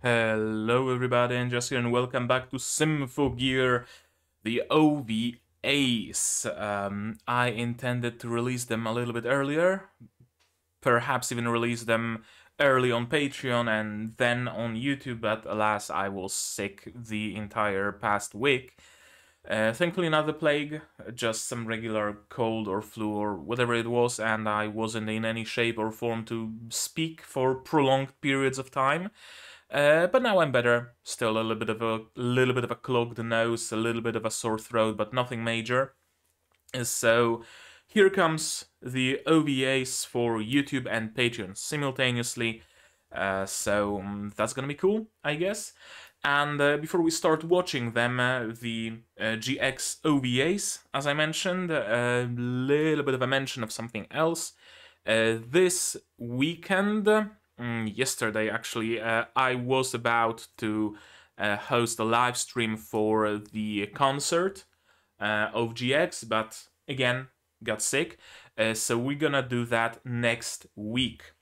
Hello everybody, and just here, and welcome back to Symphogear, the OVAs. I intended to release them a little bit earlier, perhaps even release them early on Patreon and then on YouTube, but alas, I was sick the entire past week. Thankfully not the plague, just some regular cold or flu or whatever it was, and I wasn't in any shape or form to speak for prolonged periods of time. But now I'm better. Still a little bit of a clogged nose, a little bit of a sore throat, but nothing major. So here comes the OVAs for YouTube and Patreon simultaneously. That's gonna be cool, I guess. And before we start watching them, the GX OVAs, as I mentioned, a little bit of a mention of something else. This weekend, yesterday actually, I was about to host a live stream for the concert of GX, but again, got sick. So we're gonna do that next week.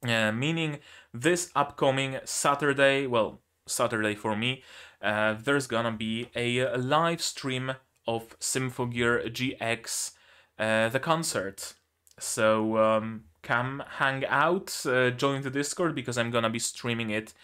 Meaning this upcoming Saturday, well, Saturday for me, there's gonna be a live stream of Symphogear GX, the concert. So come hang out, join the Discord, because I'm gonna be streaming it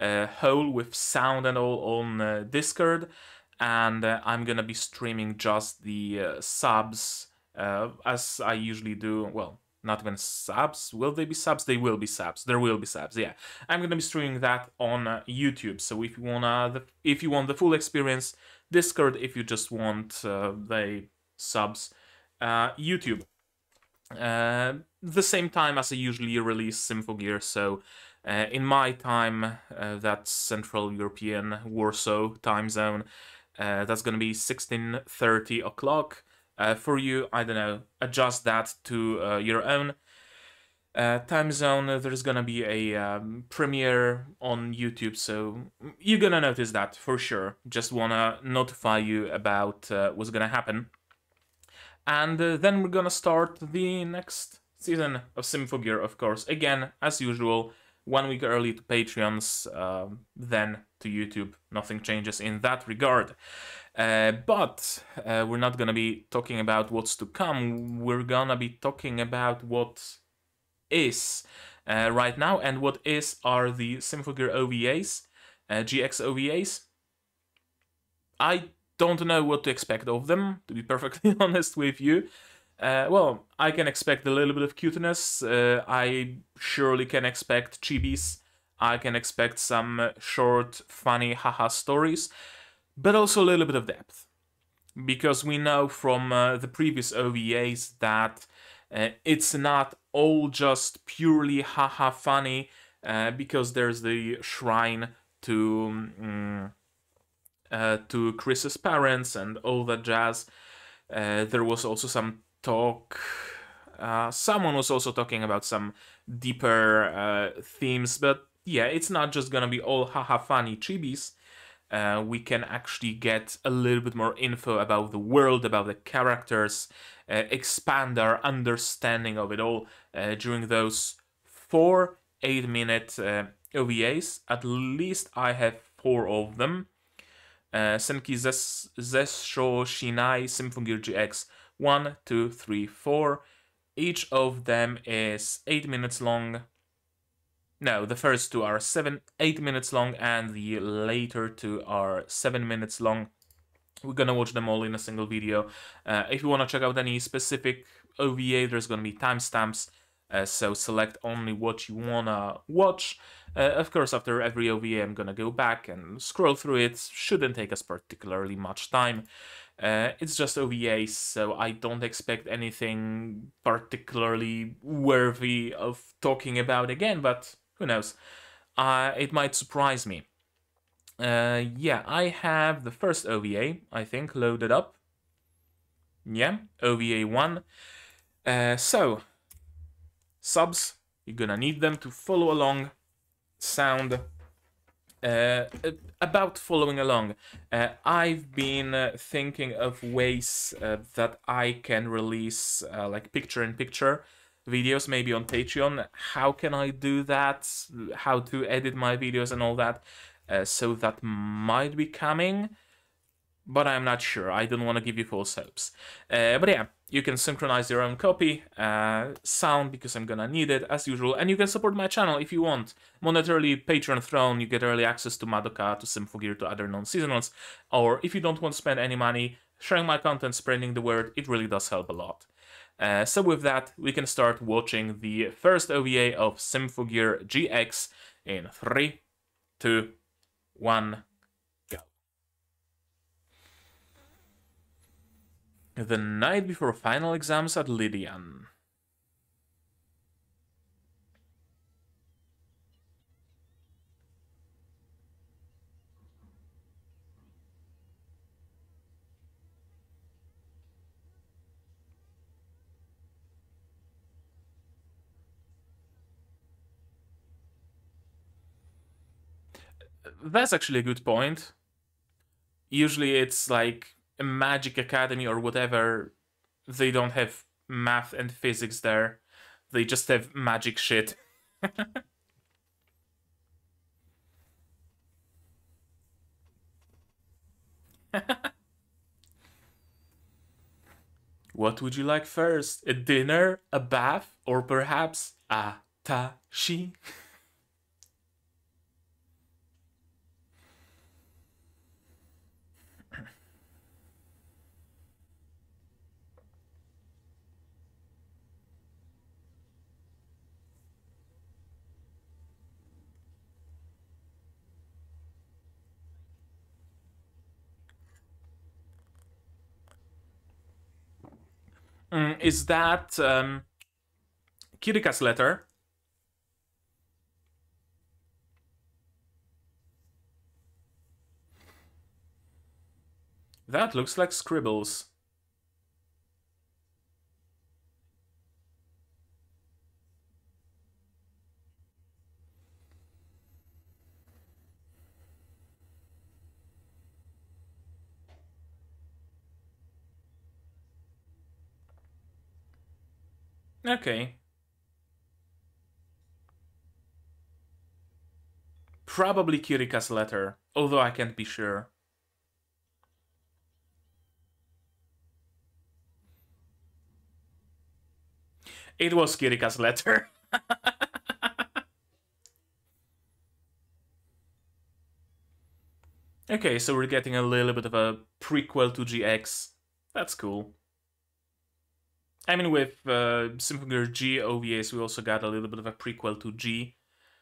whole with sound and all on Discord, and I'm gonna be streaming just the subs as I usually do. Well, not even subs. Will they be subs? They will be subs. There will be subs. Yeah, I'm gonna be streaming that on YouTube. So if you want the full experience, Discord. If you just want the subs, YouTube. The same time as I usually release Symphogear. So in my time, that's Central European Warsaw time zone. That's gonna be 16:30 o'clock. For you, I don't know, adjust that to your own time zone. There's gonna be a premiere on YouTube, so you're gonna notice that for sure. Just wanna notify you about what's gonna happen. And then we're gonna start the next season of Symphogear, of course. Again, as usual, 1 week early to Patreons, then to YouTube. Nothing changes in that regard. But we're not gonna be talking about what's to come. We're gonna be talking about what is right now, and what is are the Symphogear OVAs, GX OVAs. I don't know what to expect of them, to be perfectly honest with you. Well, I can expect a little bit of cuteness. I surely can expect chibis. I can expect some short, funny haha stories, but also a little bit of depth. Because we know from the previous OVAs that it's not all just purely haha funny, because there's the shrine to Chris's parents and all that jazz. There was also some talk. Someone was also talking about some deeper themes, but yeah, it's not just gonna be all haha funny chibis. We can actually get a little bit more info about the world, about the characters, expand our understanding of it all during those 4 8-minute OVAs. At least I have 4 of them. Senki Zesshou Shinai Symphogear GX 1, 2, 3, 4. Each of them is 8 minutes long. No, the first 2 are 8 minutes long, and the later 2 are 7 minutes long. We're gonna watch them all in a single video. If you want to check out any specific OVA, there's gonna be timestamps, so select only what you wanna watch. Of course, after every OVA, I'm gonna go back and scroll through it. Shouldn't take us particularly much time. It's just OVAs, so I don't expect anything particularly worthy of talking about again, but who knows? It might surprise me. Yeah, I have the first OVA, I think, loaded up. Yeah, OVA 1. So, subs, you're gonna need them to follow along. Sound. About following along, I've been thinking of ways that I can release like picture-in-picture videos, maybe on Patreon. How can I do that? How to edit my videos and all that. So that might be coming, but I'm not sure. I don't want to give you false hopes. But yeah, you can synchronize your own copy, sound, because I'm gonna need it, as usual, and you can support my channel if you want. Monetarily, Patreon Throne, you get early access to Madoka, to Symphogear, to other non-seasonals, or if you don't want to spend any money, sharing my content, spreading the word, it really does help a lot. So with that, we can start watching the first OVA of Symphogear GX in 3, 2, 1... The night before final exams at Lydian. That's actually a good point. Usually it's like a magic academy or whatever. They don't have math and physics there. They just have magic shit. What would you like first? A dinner, a bath, or perhaps a tashi? Is that Kirika's letter? That looks like scribbles. Okay. Probably Kirika's letter, although I can't be sure. It was Kirika's letter. Okay, so we're getting a little bit of a prequel to GX. That's cool. I mean, with Symphogear G OVAs, we also got a little bit of a prequel to G.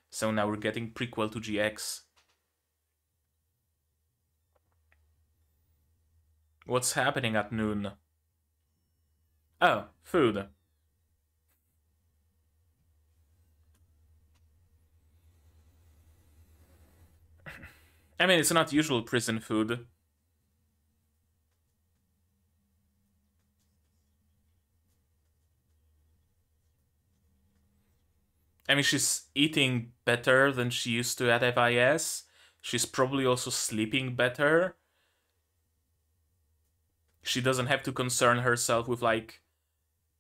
So now we're getting prequel to GX. What's happening at noon? Oh, food. I mean, it's not usual prison food. I mean, she's eating better than she used to at FIS. She's probably also sleeping better. She doesn't have to concern herself with, like,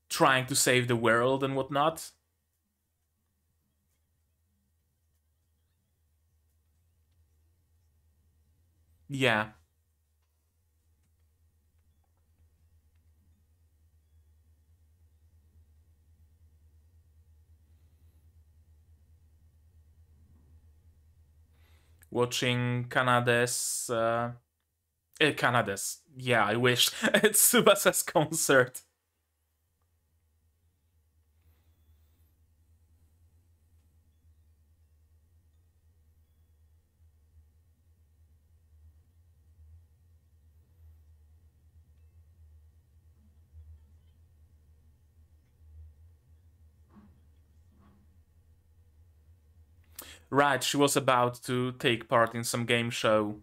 trying to save the world and whatnot. Yeah. Watching Canada's... Canada's. Yeah, I wish. It's Tsubasa's concert. Right, she was about to take part in some game show.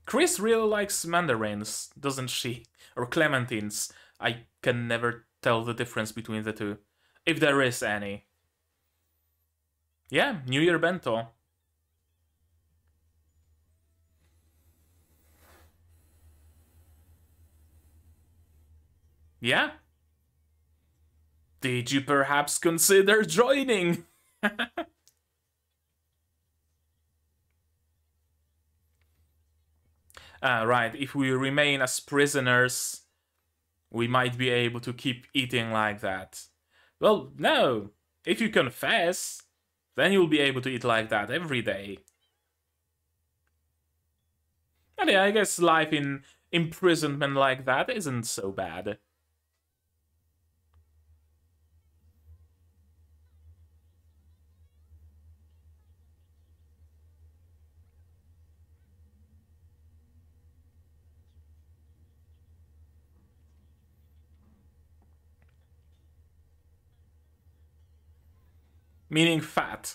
Chris really likes mandarins, doesn't she? Or clementines. I can never tell the difference between the two. If there is any. Yeah, New Year bento. Yeah? Did you perhaps consider joining? Right, if we remain as prisoners, we might be able to keep eating like that. Well, no. If you confess, then you'll be able to eat like that every day. And yeah, I guess life in imprisonment like that isn't so bad. Meaning fat.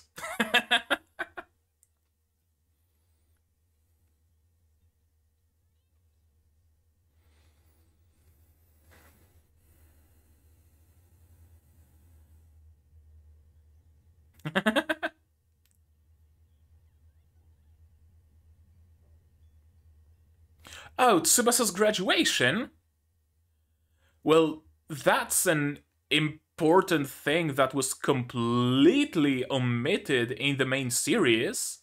Oh, Tsubasa's graduation? Well, that's an important thing that was completely omitted in the main series.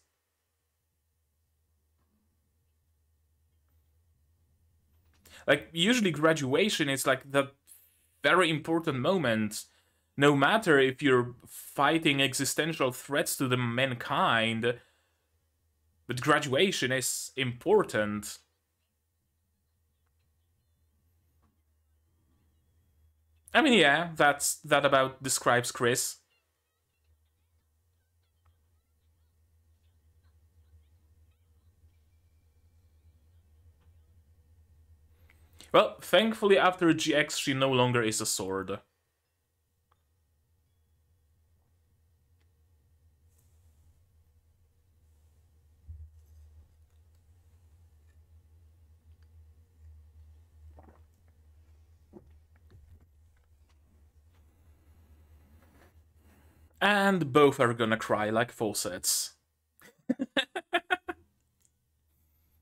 Like, usually graduation is like the very important moment. No matter if you're fighting existential threats to the mankind, but graduation is important. I mean, yeah, that about describes Chris. Well, thankfully after GX she no longer is a sword. And both are gonna cry like faucets.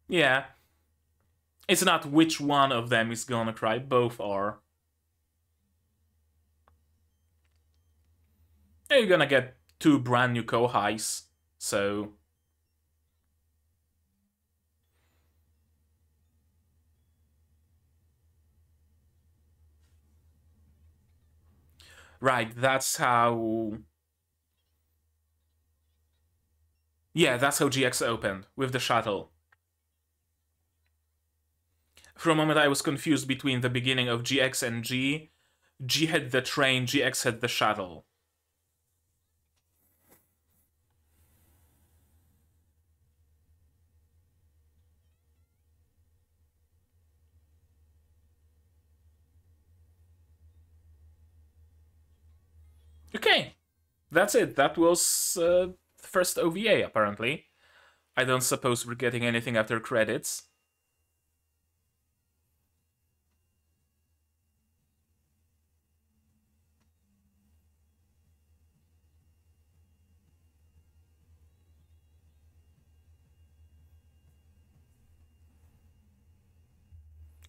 Yeah. It's not which one of them is gonna cry, both are. You're gonna get two brand new Kohais, so... Right, that's how... Yeah, that's how GX opened, with the shuttle. For a moment I was confused between the beginning of GX and G. G had the train, GX had the shuttle. Okay, that's it. That was first OVA, apparently. I don't suppose we're getting anything after credits.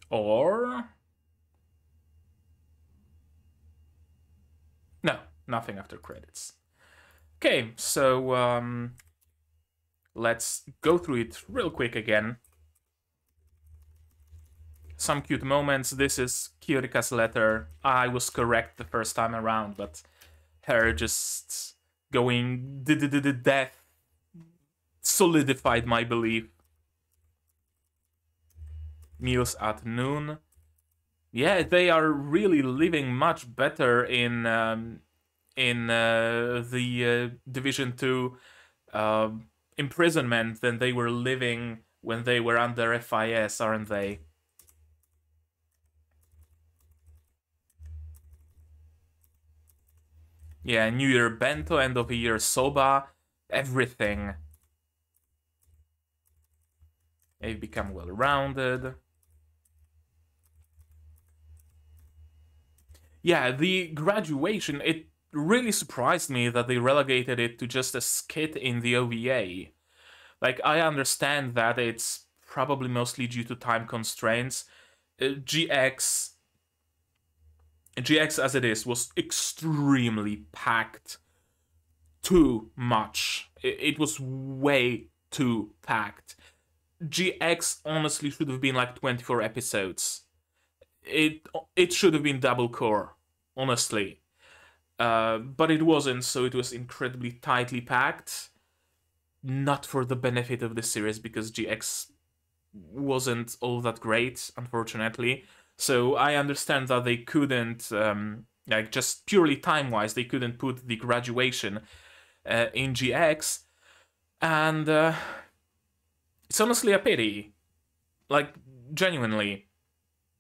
Or... No, nothing after credits. Okay, so let's go through it real quick again. Some cute moments. This is Kirika's letter. I was correct the first time around, but her just going death solidified my belief. Meals at noon. Yeah, they are really living much better in the Division 2 imprisonment than they were living when they were under FIS, aren't they? Yeah, New Year bento, end of the year soba, everything. They've become well-rounded. Yeah, the graduation, it really surprised me that they relegated it to just a skit in the OVA. Like, I understand that it's probably mostly due to time constraints. GX GX as it is was extremely packed. Too much. It was way too packed. GX honestly should have been like 24 episodes. It should have been double core, honestly. But it wasn't, so it was incredibly tightly packed. Not for the benefit of the series, because GX wasn't all that great, unfortunately. So I understand that they couldn't, like, just purely time-wise, they couldn't put the graduation in GX. And it's honestly a pity. Like, genuinely.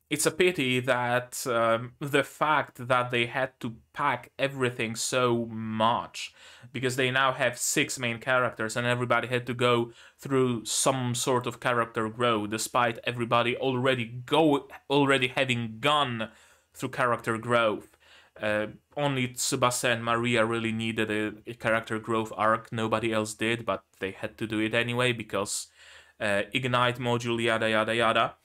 It's a pity that the fact that they had to pack everything so much, because they now have 6 main characters and everybody had to go through some sort of character growth, despite everybody already having gone through character growth. Only Tsubasa and Maria really needed a character growth arc. Nobody else did, but they had to do it anyway because Ignite module, yada yada yada.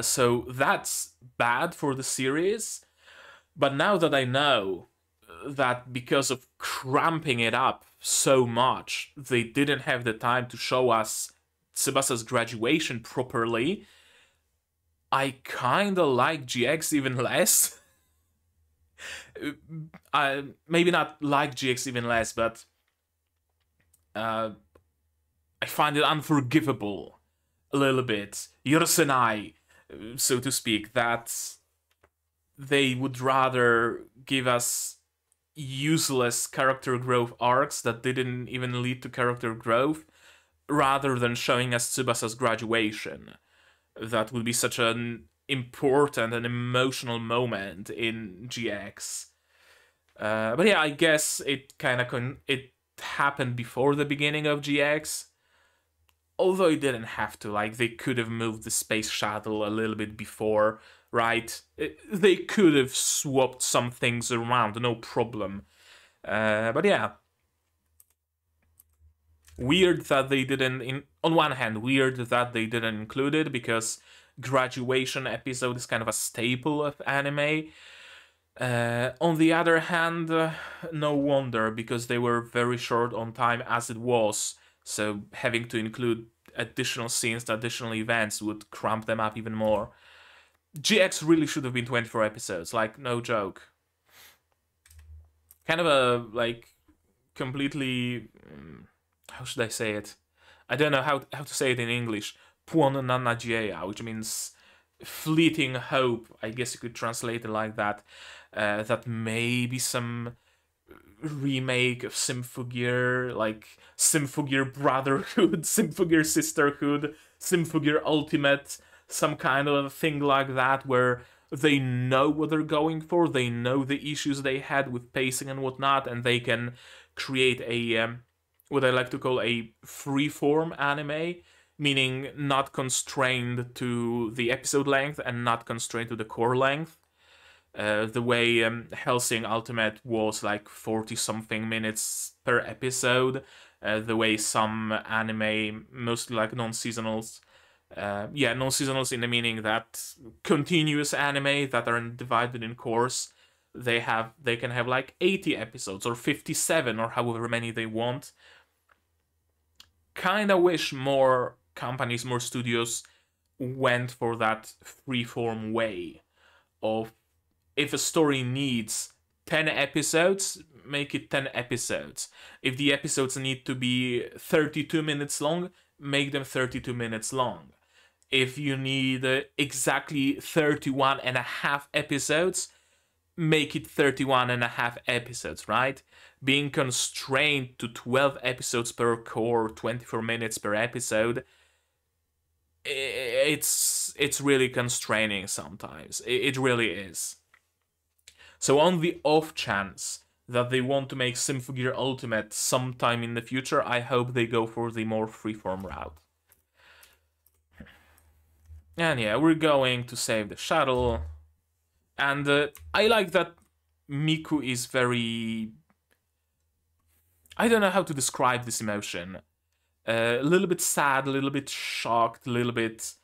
So that's bad for the series, but now that I know that because of cramping it up so much, they didn't have the time to show us Tsubasa's graduation properly, I kinda like GX even less. Maybe not like GX even less, but I find it unforgivable a little bit. Senai, so to speak, that they would rather give us useless character growth arcs that didn't even lead to character growth, rather than showing us Tsubasa's graduation. That would be such an important and emotional moment in GX. But yeah, I guess it kind of it happened before the beginning of GX. Although it didn't have to, like, they could have moved the space shuttle a little bit before, right? They could have swapped some things around, no problem. But yeah. Weird that they didn't, on one hand, weird that they didn't include it, because graduation episode is kind of a staple of anime. On the other hand, no wonder, because they were very short on time as it was. So having to include additional scenes, additional events would cramp them up even more. GX really should have been 24 episodes, like, no joke. Kind of a, like, completely... how should I say it? I don't know how to say it in English. Płon na nadzieja, which means fleeting hope. I guess you could translate it like that. That maybe some remake of Symphogear, like Symphogear Brotherhood, Symphogear Sisterhood, Symphogear Ultimate, some kind of thing like that, where they know what they're going for, they know the issues they had with pacing and whatnot, and they can create a, what I like to call a freeform anime, meaning not constrained to the episode length and not constrained to the core length. The way Hellsing Ultimate was like 40-something minutes per episode, the way some anime, mostly like non-seasonals, non-seasonals in the meaning that continuous anime that are divided in cores, they can have like 80 episodes or 57 or however many they want. Kinda wish more companies, more studios went for that freeform way of, if a story needs 10 episodes, make it 10 episodes. If the episodes need to be 32 minutes long, make them 32 minutes long. If you need exactly 31 and a half episodes, make it 31 and a half episodes, right? Being constrained to 12 episodes per core, 24 minutes per episode, it's really constraining sometimes. It really is. So on the off chance that they want to make Symphogear Ultimate sometime in the future, I hope they go for the more freeform route. And yeah, we're going to save the shuttle. And I like that Miku is very... I don't know how to describe this emotion. A little bit sad, a little bit shocked, a little bit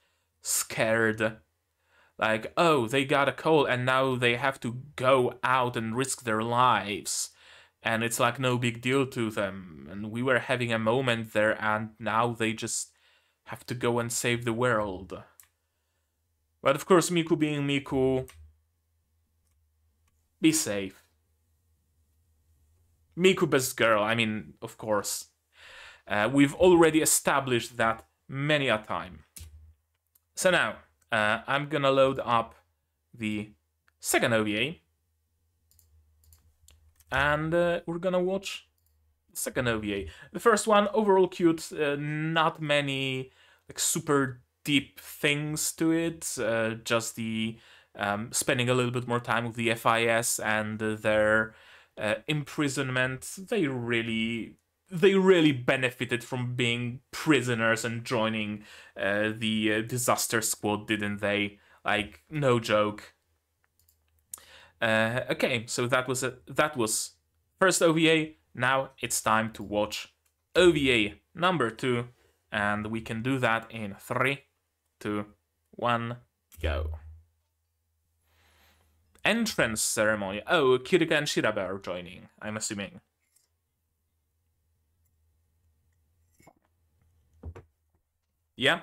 scared. Like, oh, they got a call and now they have to go out and risk their lives. And it's like no big deal to them. And we were having a moment there, and now they just have to go and save the world. But of course, Miku being Miku, be safe. Miku best girl, I mean, of course. We've already established that many a time. So now, I'm gonna load up the second OVA. And we're gonna watch the second OVA. The first one, overall cute, not many like super deep things to it, just the spending a little bit more time with the FIS and their imprisonment. They really benefited from being prisoners and joining the disaster squad, didn't they? Like, no joke. Okay, so that was first OVA. Now it's time to watch OVA number 2, and we can do that in 3, 2, 1, go. Entrance ceremony. Oh, Kirika and Shirabe are joining, I'm assuming. Yeah.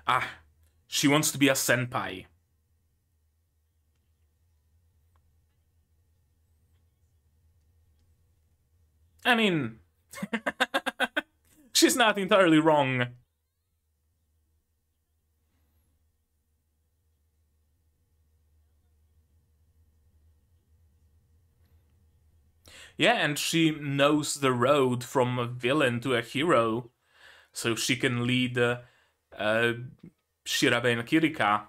Ah, she wants to be a senpai. I mean, she's not entirely wrong. Yeah, and she knows the road from a villain to a hero, so she can lead Shirabe and Kirika.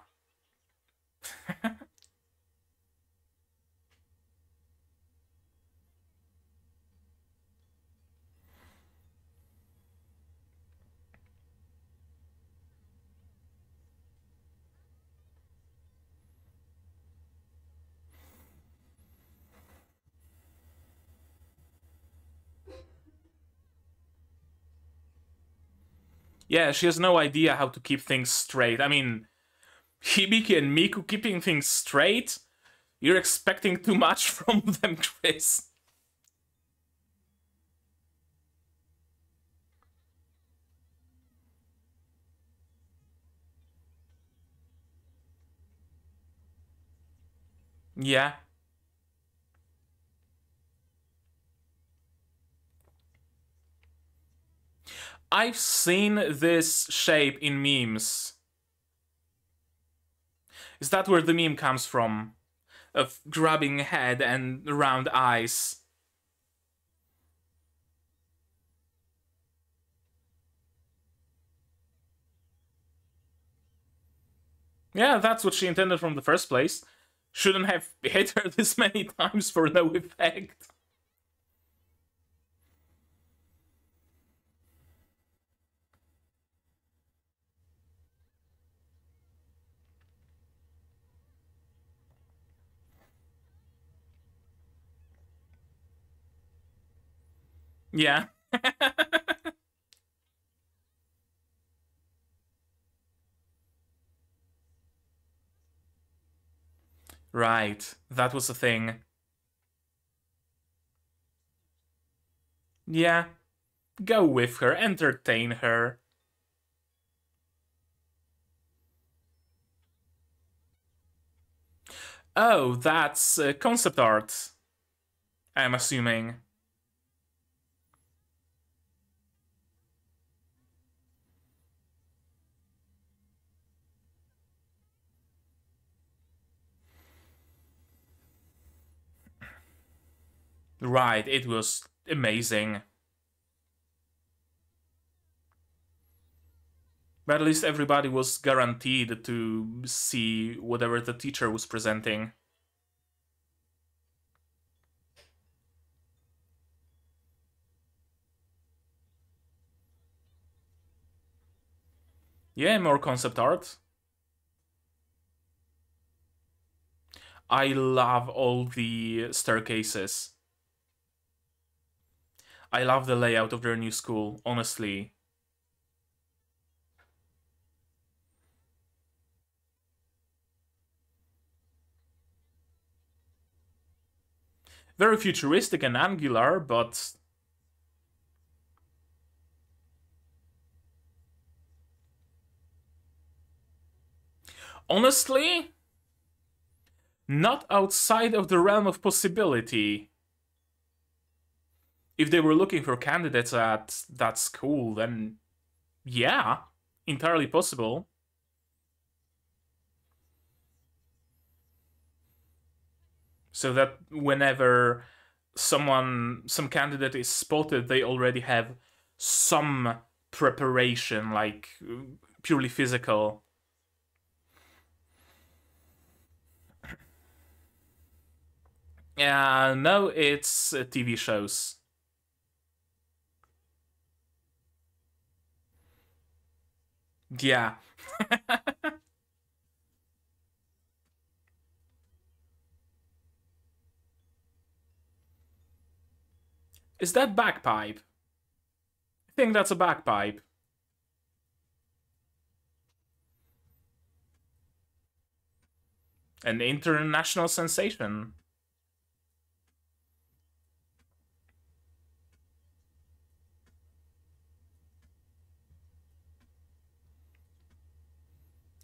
Yeah, she has no idea how to keep things straight. I mean, Hibiki and Miku keeping things straight? You're expecting too much from them, Chris. Yeah. I've seen this shape in memes. Is that where the meme comes from? Of grabbing head and round eyes. Yeah, that's what she intended from the first place. Shouldn't have hit her this many times for no effect. Yeah. Right, that was the thing. Yeah, go with her, entertain her. Oh, that's concept art, I'm assuming. Right, it was amazing. But at least everybody was guaranteed to see whatever the teacher was presenting. Yeah, more concept art. I love all the staircases. I love the layout of their new school, honestly. Very futuristic and angular, but honestly, not outside of the realm of possibility. If they were looking for candidates at that school, then yeah, entirely possible. So that whenever some candidate is spotted, they already have some preparation, like purely physical. Yeah, no, it's TV shows. Yeah. Is that bagpipe? I think that's a bagpipe. An international sensation.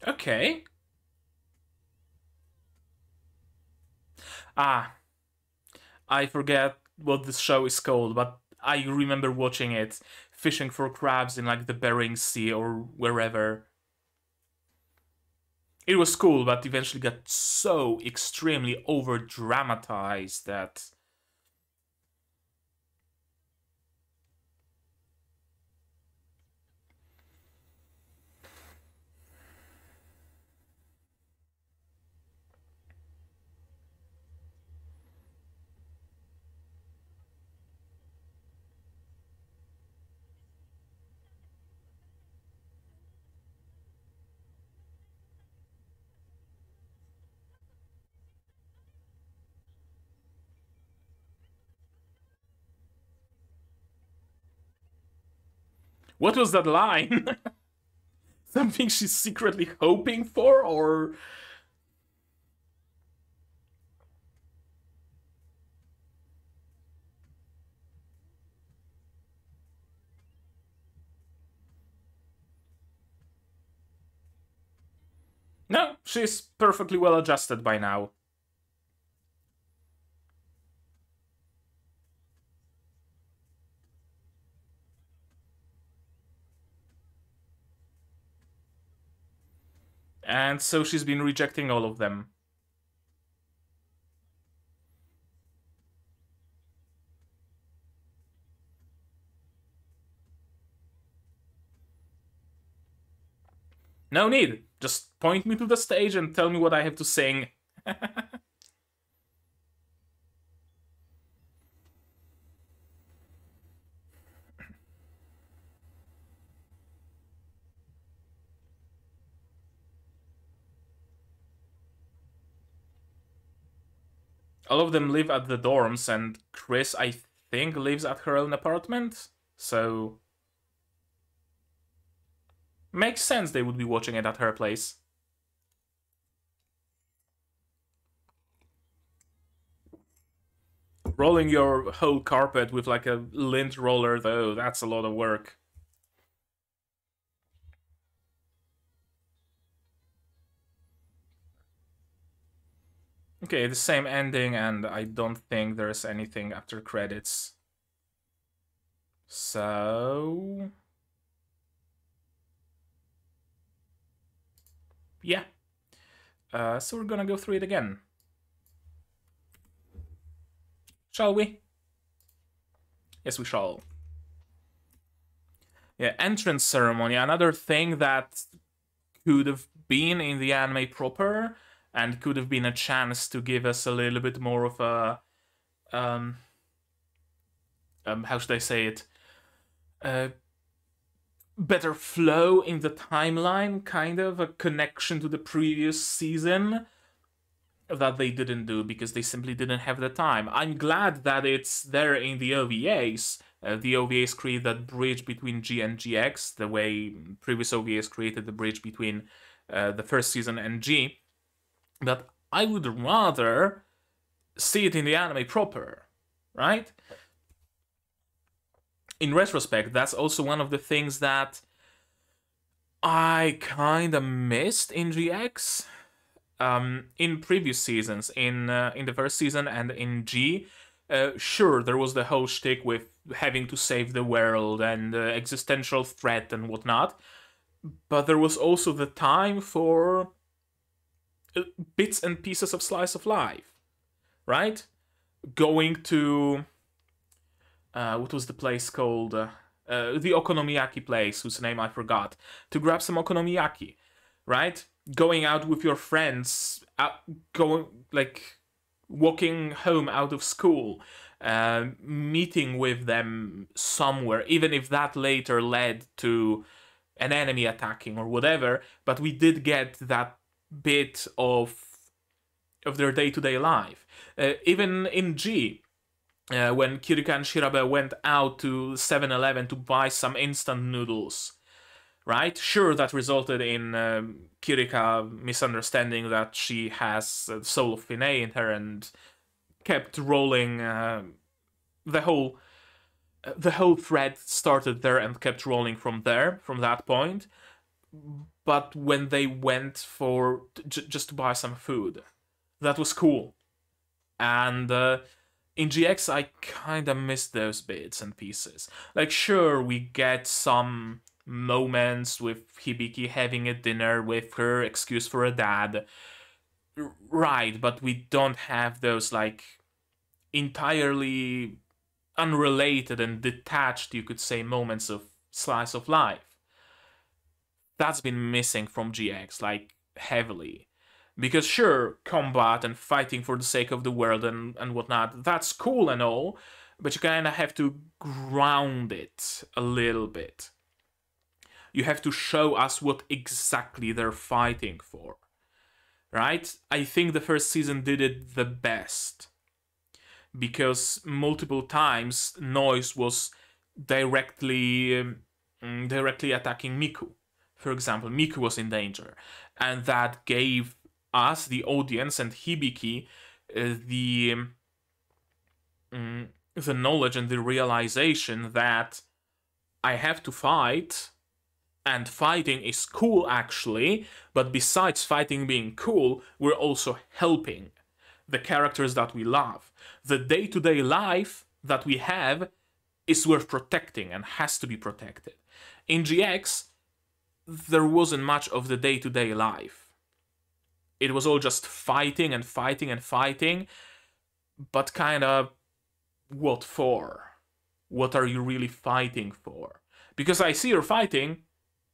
Okay. Ah, I forget what this show is called, but I remember watching it, fishing for crabs in like the Bering Sea or wherever. It was cool, but eventually got so extremely over dramatized that. What was that line? Something she's secretly hoping for, or. No, she's perfectly well adjusted by now. And so she's been rejecting all of them. No need. Just point me to the stage and tell me what I have to sing. All of them live at the dorms, and Chris, I think, lives at her own apartment. So. Makes sense they would be watching it at her place. Rolling your whole carpet with like a lint roller, though, that's a lot of work. Okay, the same ending, and I don't think there's anything after credits. So. Yeah. So we're gonna go through it again. Shall we? Yes, we shall. Yeah, entrance ceremony. Another thing that could have been in the anime proper and could have been a chance to give us a little bit more of a how should I say it? Better flow in the timeline, kind of a connection to the previous season. that they didn't do because they simply didn't have the time. I'm glad that it's there in the OVAs. The OVAs create that bridge between G and GX, the way previous OVAs created the bridge between the first season and G. But I would rather see it in the anime proper, right? In retrospect, that's also one of the things that I kinda missed in GX. In previous seasons, in the first season and in G, sure, there was the whole shtick with having to save the world and existential threat and whatnot, but there was also the time for bits and pieces of slice of life, right? Going to what was the place called? The okonomiyaki place, whose name I forgot, to grab some okonomiyaki, right? Going out with your friends, walking home out of school, meeting with them somewhere, even if that later led to an enemy attacking or whatever, but we did get that bit of their day-to-day life. Even in G, when Kirika and Shirabe went out to 7-Eleven to buy some instant noodles, right? Sure, that resulted in Kirika misunderstanding that she has the soul of Finney in her and kept rolling. The whole thread started there and kept rolling from that point. But when they went for just to buy some food, that was cool. And in GX, I kind of missed those bits and pieces. Like, sure, we get some moments with Hibiki having a dinner with her excuse for a dad, right? But we don't have those like entirely unrelated and detached, you could say, moments of slice of life. That's been missing from GX, like, heavily. Because sure, combat and fighting for the sake of the world and whatnot, that's cool and all, but you kind of have to ground it a little bit. You have to show us what exactly they're fighting for, right? I think the first season did it the best, because multiple times Noise was directly attacking Miku. For example, Miku was in danger, and that gave us, the audience, and Hibiki, the knowledge and the realization that I have to fight, and fighting is cool actually, but besides fighting being cool, we're also helping the characters that we love. The day-to-day life that we have is worth protecting and has to be protected. In GX, there wasn't much of the day-to-day life. It was all just fighting and fighting and fighting, but kind of, what for? What are you really fighting for? Because I see you're fighting,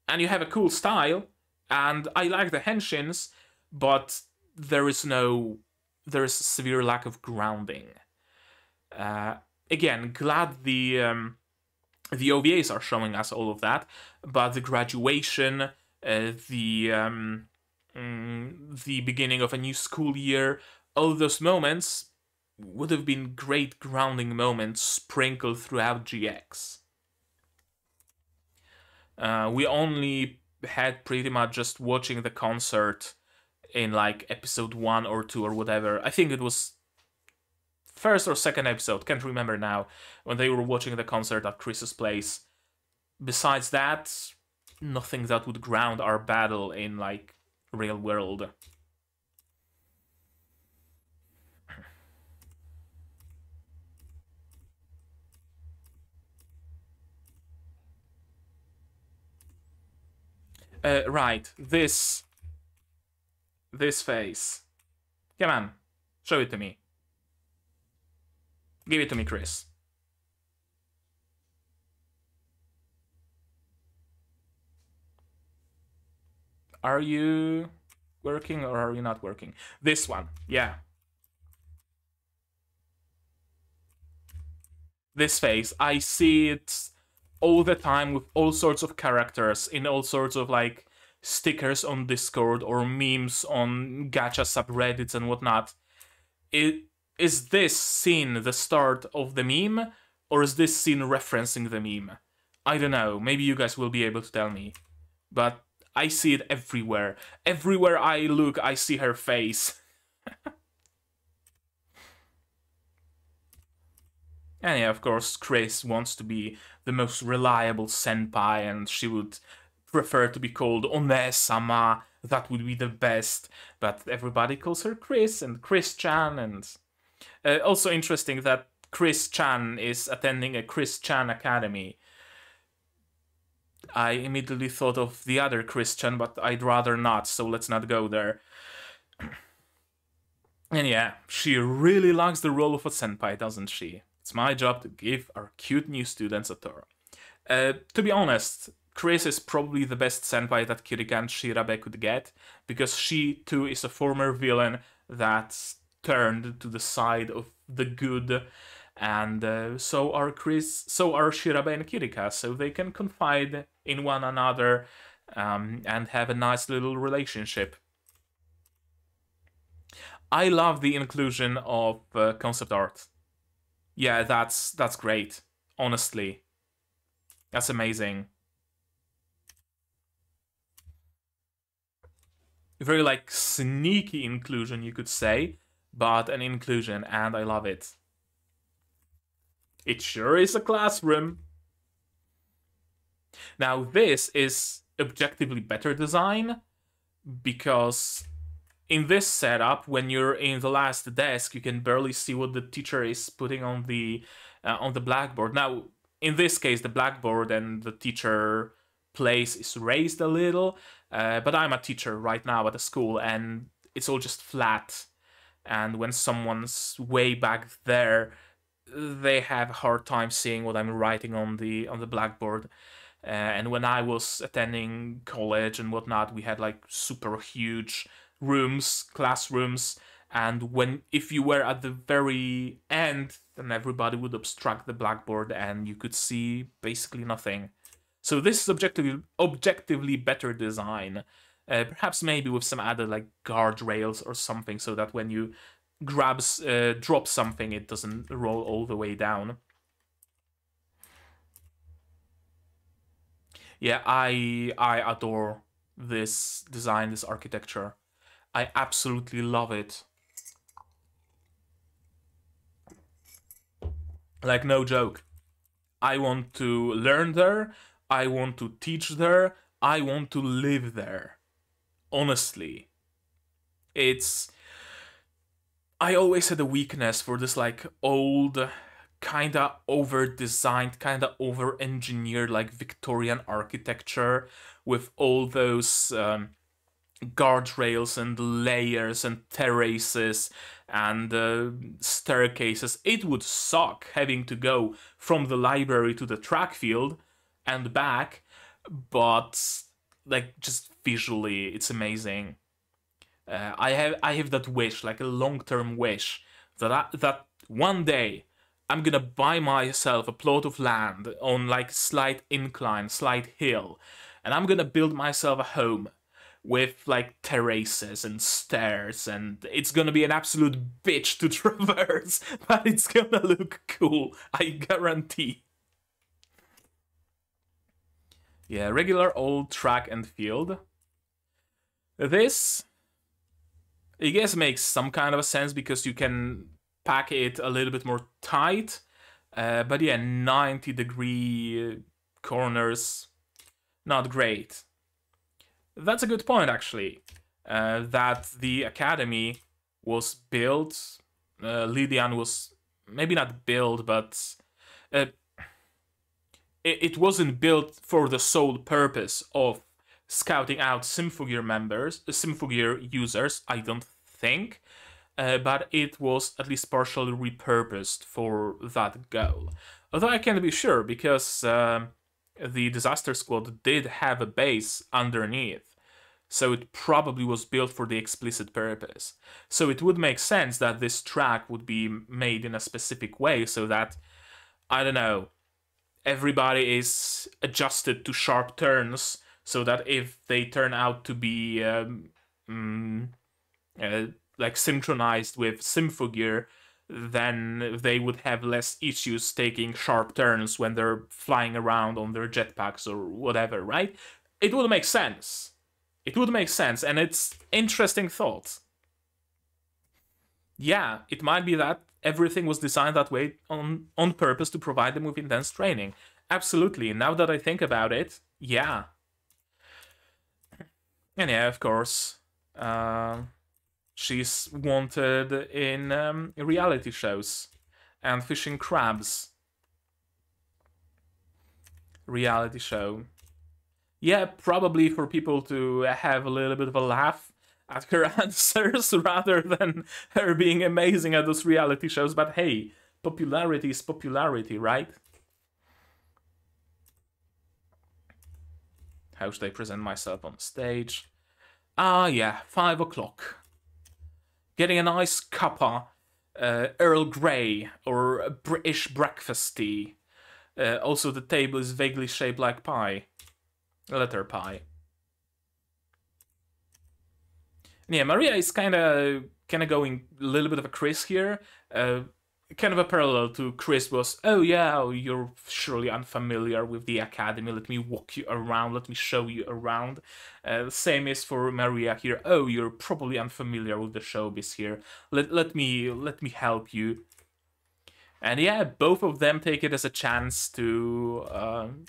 and you have a cool style, and I like the henshins, but there is a severe lack of grounding. Again, glad the OVAs are showing us all of that, but the graduation, the beginning of a new school year, all those moments would have been great grounding moments sprinkled throughout GX. We only had pretty much just watching the concert in like episode 1 or 2 or whatever. I think it was first or second episode, can't remember now, when they were watching the concert at Chris's place. Besides that, nothing that would ground our battle in like real world. Right, this face. Come on, show it to me. Give it to me, Chris. Are you working or are you not working? This one, yeah. This face, I see it all the time with all sorts of characters in all sorts of like stickers on Discord or memes on gacha subreddits and whatnot. Is this scene the start of the meme, or is this scene referencing the meme? I don't know. Maybe you guys will be able to tell me. But I see it everywhere. Everywhere I look, I see her face. And yeah, of course, Chris wants to be the most reliable senpai, and she would prefer to be called One-sama. That would be the best. But everybody calls her Chris and Chris-chan, and also interesting that Chris-chan is attending a Chris-chan academy. I immediately thought of the other Chris-chan, but I'd rather not, so let's not go there. And yeah, she really likes the role of a senpai, doesn't she? It's my job to give our cute new students a tour. To be honest, Chris is probably the best senpai that Kirika and Shirabe could get, because she too is a former villain that turned to the side of the good, and so are Shirabe and Kirika, so they can confide in one another and have a nice little relationship. I love the inclusion of concept art. Yeah, that's great. Honestly, that's amazing. Very like sneaky inclusion, you could say, but an inclusion, and I love it. It sure is a classroom. Now this is objectively better design, because in this setup, when you're in the last desk, you can barely see what the teacher is putting on the blackboard. Now, in this case, the blackboard and the teacher place is raised a little, but I'm a teacher right now at a school, and it's all just flat. And when someone's way back there, they have a hard time seeing what I'm writing on the blackboard. And when I was attending college and whatnot, we had like super huge classrooms, and if you were at the very end, then everybody would obstruct the blackboard and you could see basically nothing. So this is objectively better design, perhaps maybe with some added like guardrails or something, so that when you drop something, it doesn't roll all the way down. Yeah, I adore this design, this architecture. I absolutely love it. Like, no joke. I want to learn there. I want to teach there. I want to live there. Honestly. I always had a weakness for this, like, old, kinda over-designed, kinda over-engineered, like, Victorian architecture with all those guardrails and layers and terraces and staircases. It would suck having to go from the library to the track field and back, but like just visually it's amazing. I have that wish, like a long-term wish, that one day I'm gonna buy myself a plot of land on like slight incline, slight hill, and I'm gonna build myself a home with like terraces and stairs, and it's gonna be an absolute bitch to traverse, but it's gonna look cool, I guarantee. Yeah, regular old track and field. This, I guess, makes some kind of a sense because you can pack it a little bit more tight, but yeah, 90-degree corners, not great. That's a good point, actually, that the academy was built, Lydian was maybe not built, but it wasn't built for the sole purpose of scouting out Symphogear users, I don't think, but it was at least partially repurposed for that goal. Although I can't be sure, because the Disaster Squad did have a base underneath, so it probably was built for the explicit purpose. So it would make sense that this track would be made in a specific way so that, I don't know, everybody is adjusted to sharp turns so that if they turn out to be like synchronized with Symphogear, then they would have less issues taking sharp turns when they're flying around on their jetpacks or whatever, right? It would make sense. It would make sense, and it's interesting thought. Yeah, it might be that everything was designed that way on purpose to provide them with intense training. Absolutely. Now that I think about it, yeah. And yeah, of course, she's wanted in reality shows and fishing crabs. Reality show. Yeah, probably for people to have a little bit of a laugh at her answers rather than her being amazing at those reality shows. But hey, popularity is popularity, right? How should I present myself on stage? Ah, yeah, 5 o'clock. Getting a nice cuppa, Earl Grey, or a British breakfast tea. Also, the table is vaguely shaped like pie. Letter pie. Yeah, Maria is kind of going a little bit of a Chris here. Kind of a parallel to Chris was, oh yeah, you're surely unfamiliar with the academy, let me walk you around, let me show you around. Same is for Maria here, oh, you're probably unfamiliar with the showbiz here, let me help you. And yeah, both of them take it as a chance to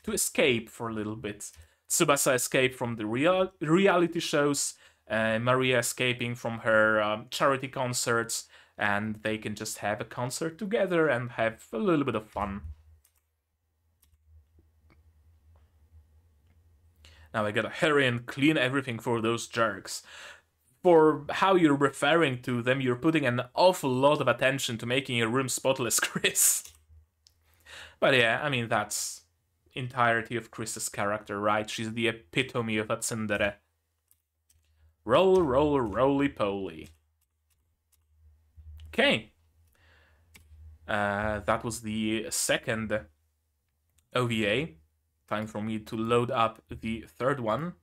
escape for a little bit. Tsubasa escaped from the reality shows, Maria escaping from her charity concerts, and they can just have a concert together and have a little bit of fun. Now I gotta hurry and clean everything for those jerks. For how you're referring to them, you're putting an awful lot of attention to making your room spotless, Chris. But yeah, I mean, that's entirety of Chris's character, right? She's the epitome of a tsundere. Roll, roll, roly-poly. Okay. That was the second OVA. Time for me to load up the third one.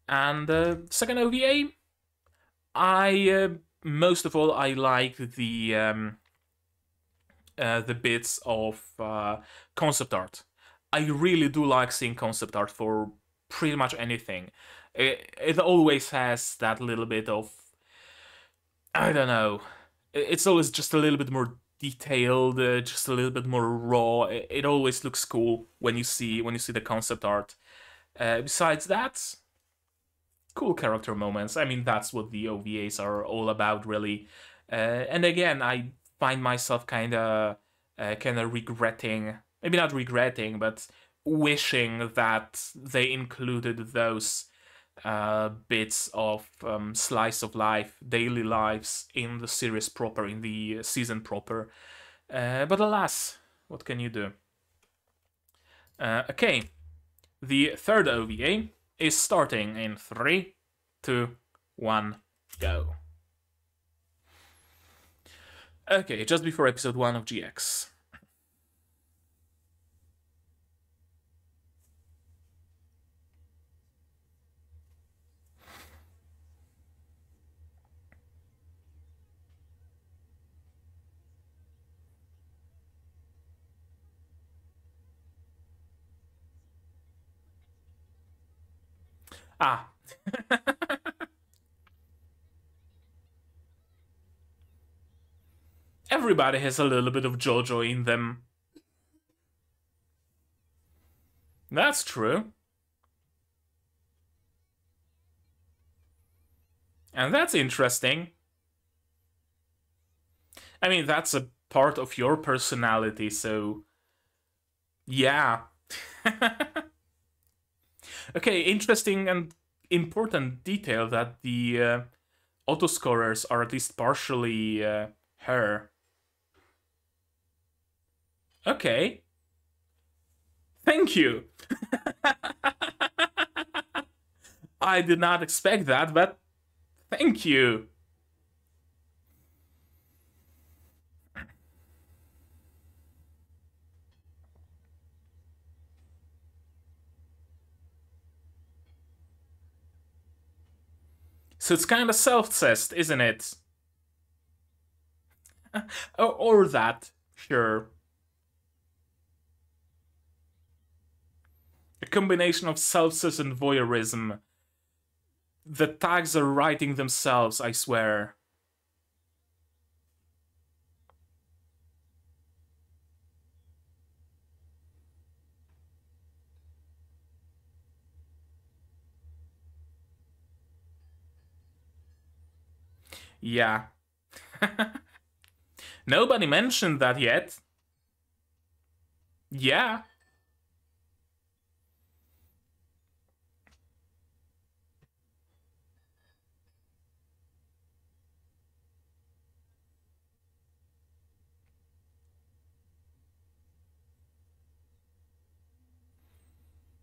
And second OVA, most of all, I like the bits of concept art. I really do like seeing concept art for pretty much anything. It always has that little bit of, I don't know, it's always just a little bit more detailed, just a little bit more raw. It always looks cool when you see the concept art. Besides that, cool character moments. I mean, that's what the OVAs are all about, really. And again, I find myself kind of regretting, maybe not regretting, but wishing that they included those bits of slice of life, daily lives in the series proper, in the season proper. But alas, what can you do? Okay, the third OVA is starting in 3, 2, 1, go. Okay, just before episode 1 of GX. Ah. Everybody has a little bit of JoJo in them. That's true. And that's interesting. I mean, that's a part of your personality, so yeah. Okay, interesting and important detail that the autoscorers are at least partially her. Okay. Thank you. I did not expect that, but thank you. So it's kind of self-cessed, isn't it? Or that, sure. A combination of self-cess and voyeurism. The tags are writing themselves, I swear. Yeah. Nobody mentioned that yet. Yeah.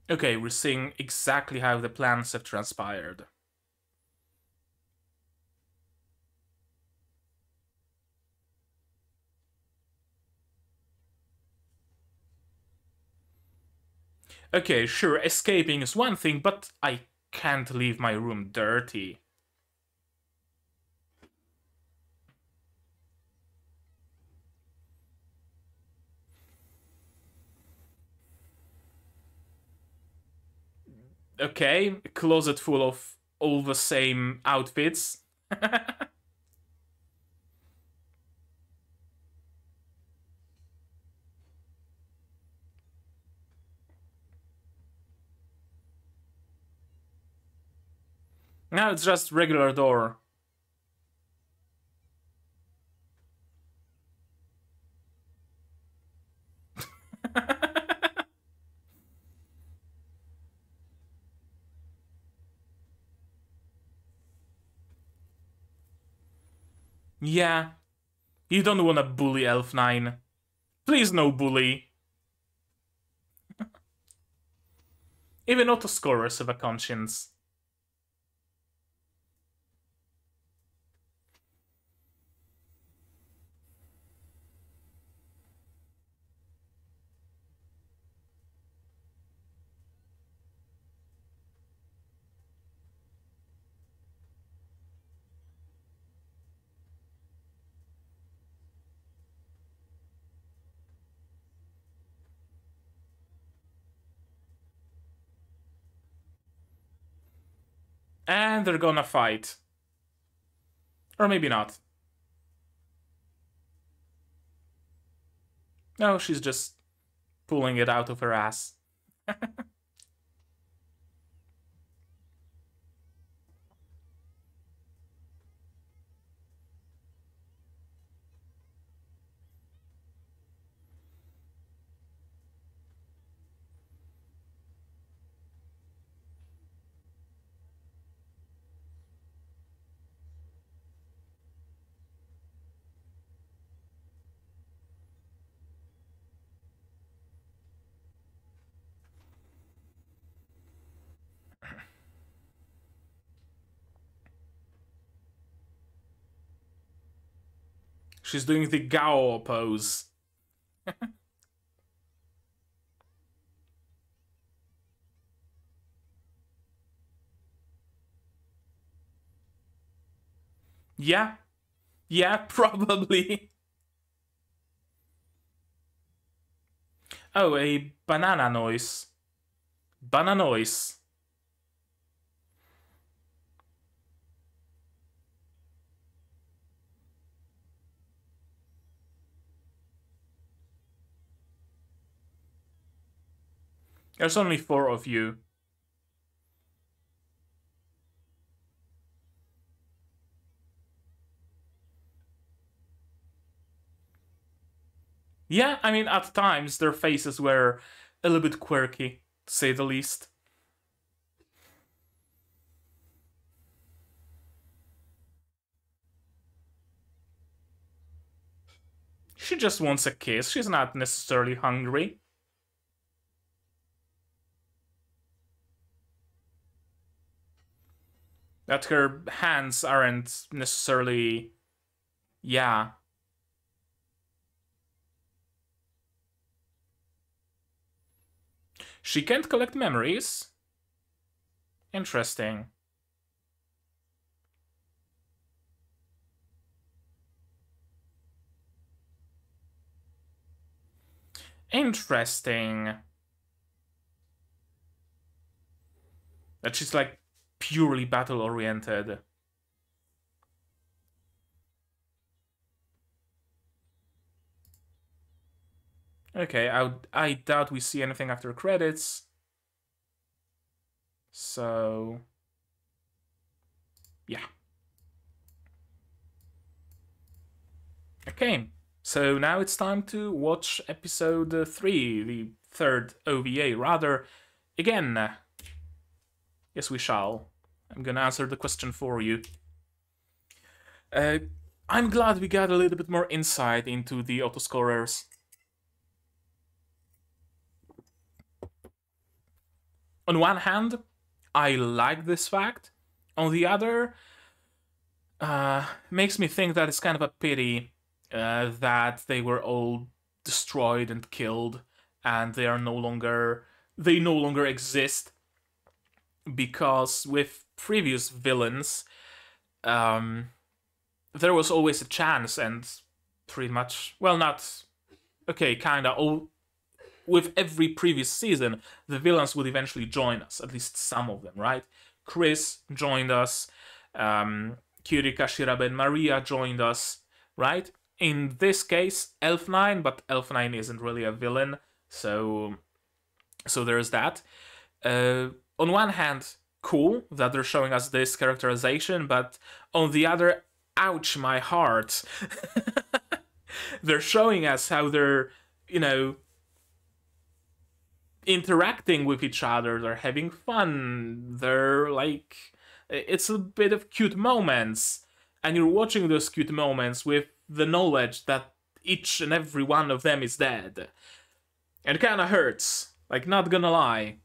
Okay, we're seeing exactly how the plans have transpired. Okay, sure, escaping is one thing, but I can't leave my room dirty. Okay, a closet full of all the same outfits. Now it's just regular door. Yeah, you don't wanna bully Elf 9. Please no bully. Even Autoscorers have a conscience. And they're gonna fight. Or maybe not. No, she's just pulling it out of her ass. She's doing the Gao pose. Yeah. Yeah, probably. Oh, a banana noise. Banana noise. There's only 4 of you. Yeah, I mean, at times their faces were a little bit quirky, to say the least. She just wants a kiss. She's not necessarily hungry. That her hands aren't necessarily. Yeah. She can't collect memories. Interesting. Interesting. That she's like purely battle-oriented. Okay, I doubt we see anything after credits. So, yeah. Okay, so now it's time to watch episode 3, the third OVA. Rather, again, yes we shall. I'm gonna answer the question for you. I'm glad we got a little bit more insight into the Autoscorers. On one hand, I like this fact. On the other, makes me think that it's kind of a pity that they were all destroyed and killed, and they no longer exist. Because with previous villains, there was always a chance, and pretty much, well, not okay, kinda all. With every previous season, the villains would eventually join us, at least some of them, right? Chris joined us, Kirika, Shirabe, and Maria joined us, right? In this case, Elf9, but Elf9 isn't really a villain, so there's that. On one hand, cool that they're showing us this characterization, but on the other, ouch, my heart. They're showing us how they're, interacting with each other, they're having fun, they're like, it's a bit of cute moments, and you're watching those cute moments with the knowledge that each and every one of them is dead. And it kinda hurts, like, not gonna lie.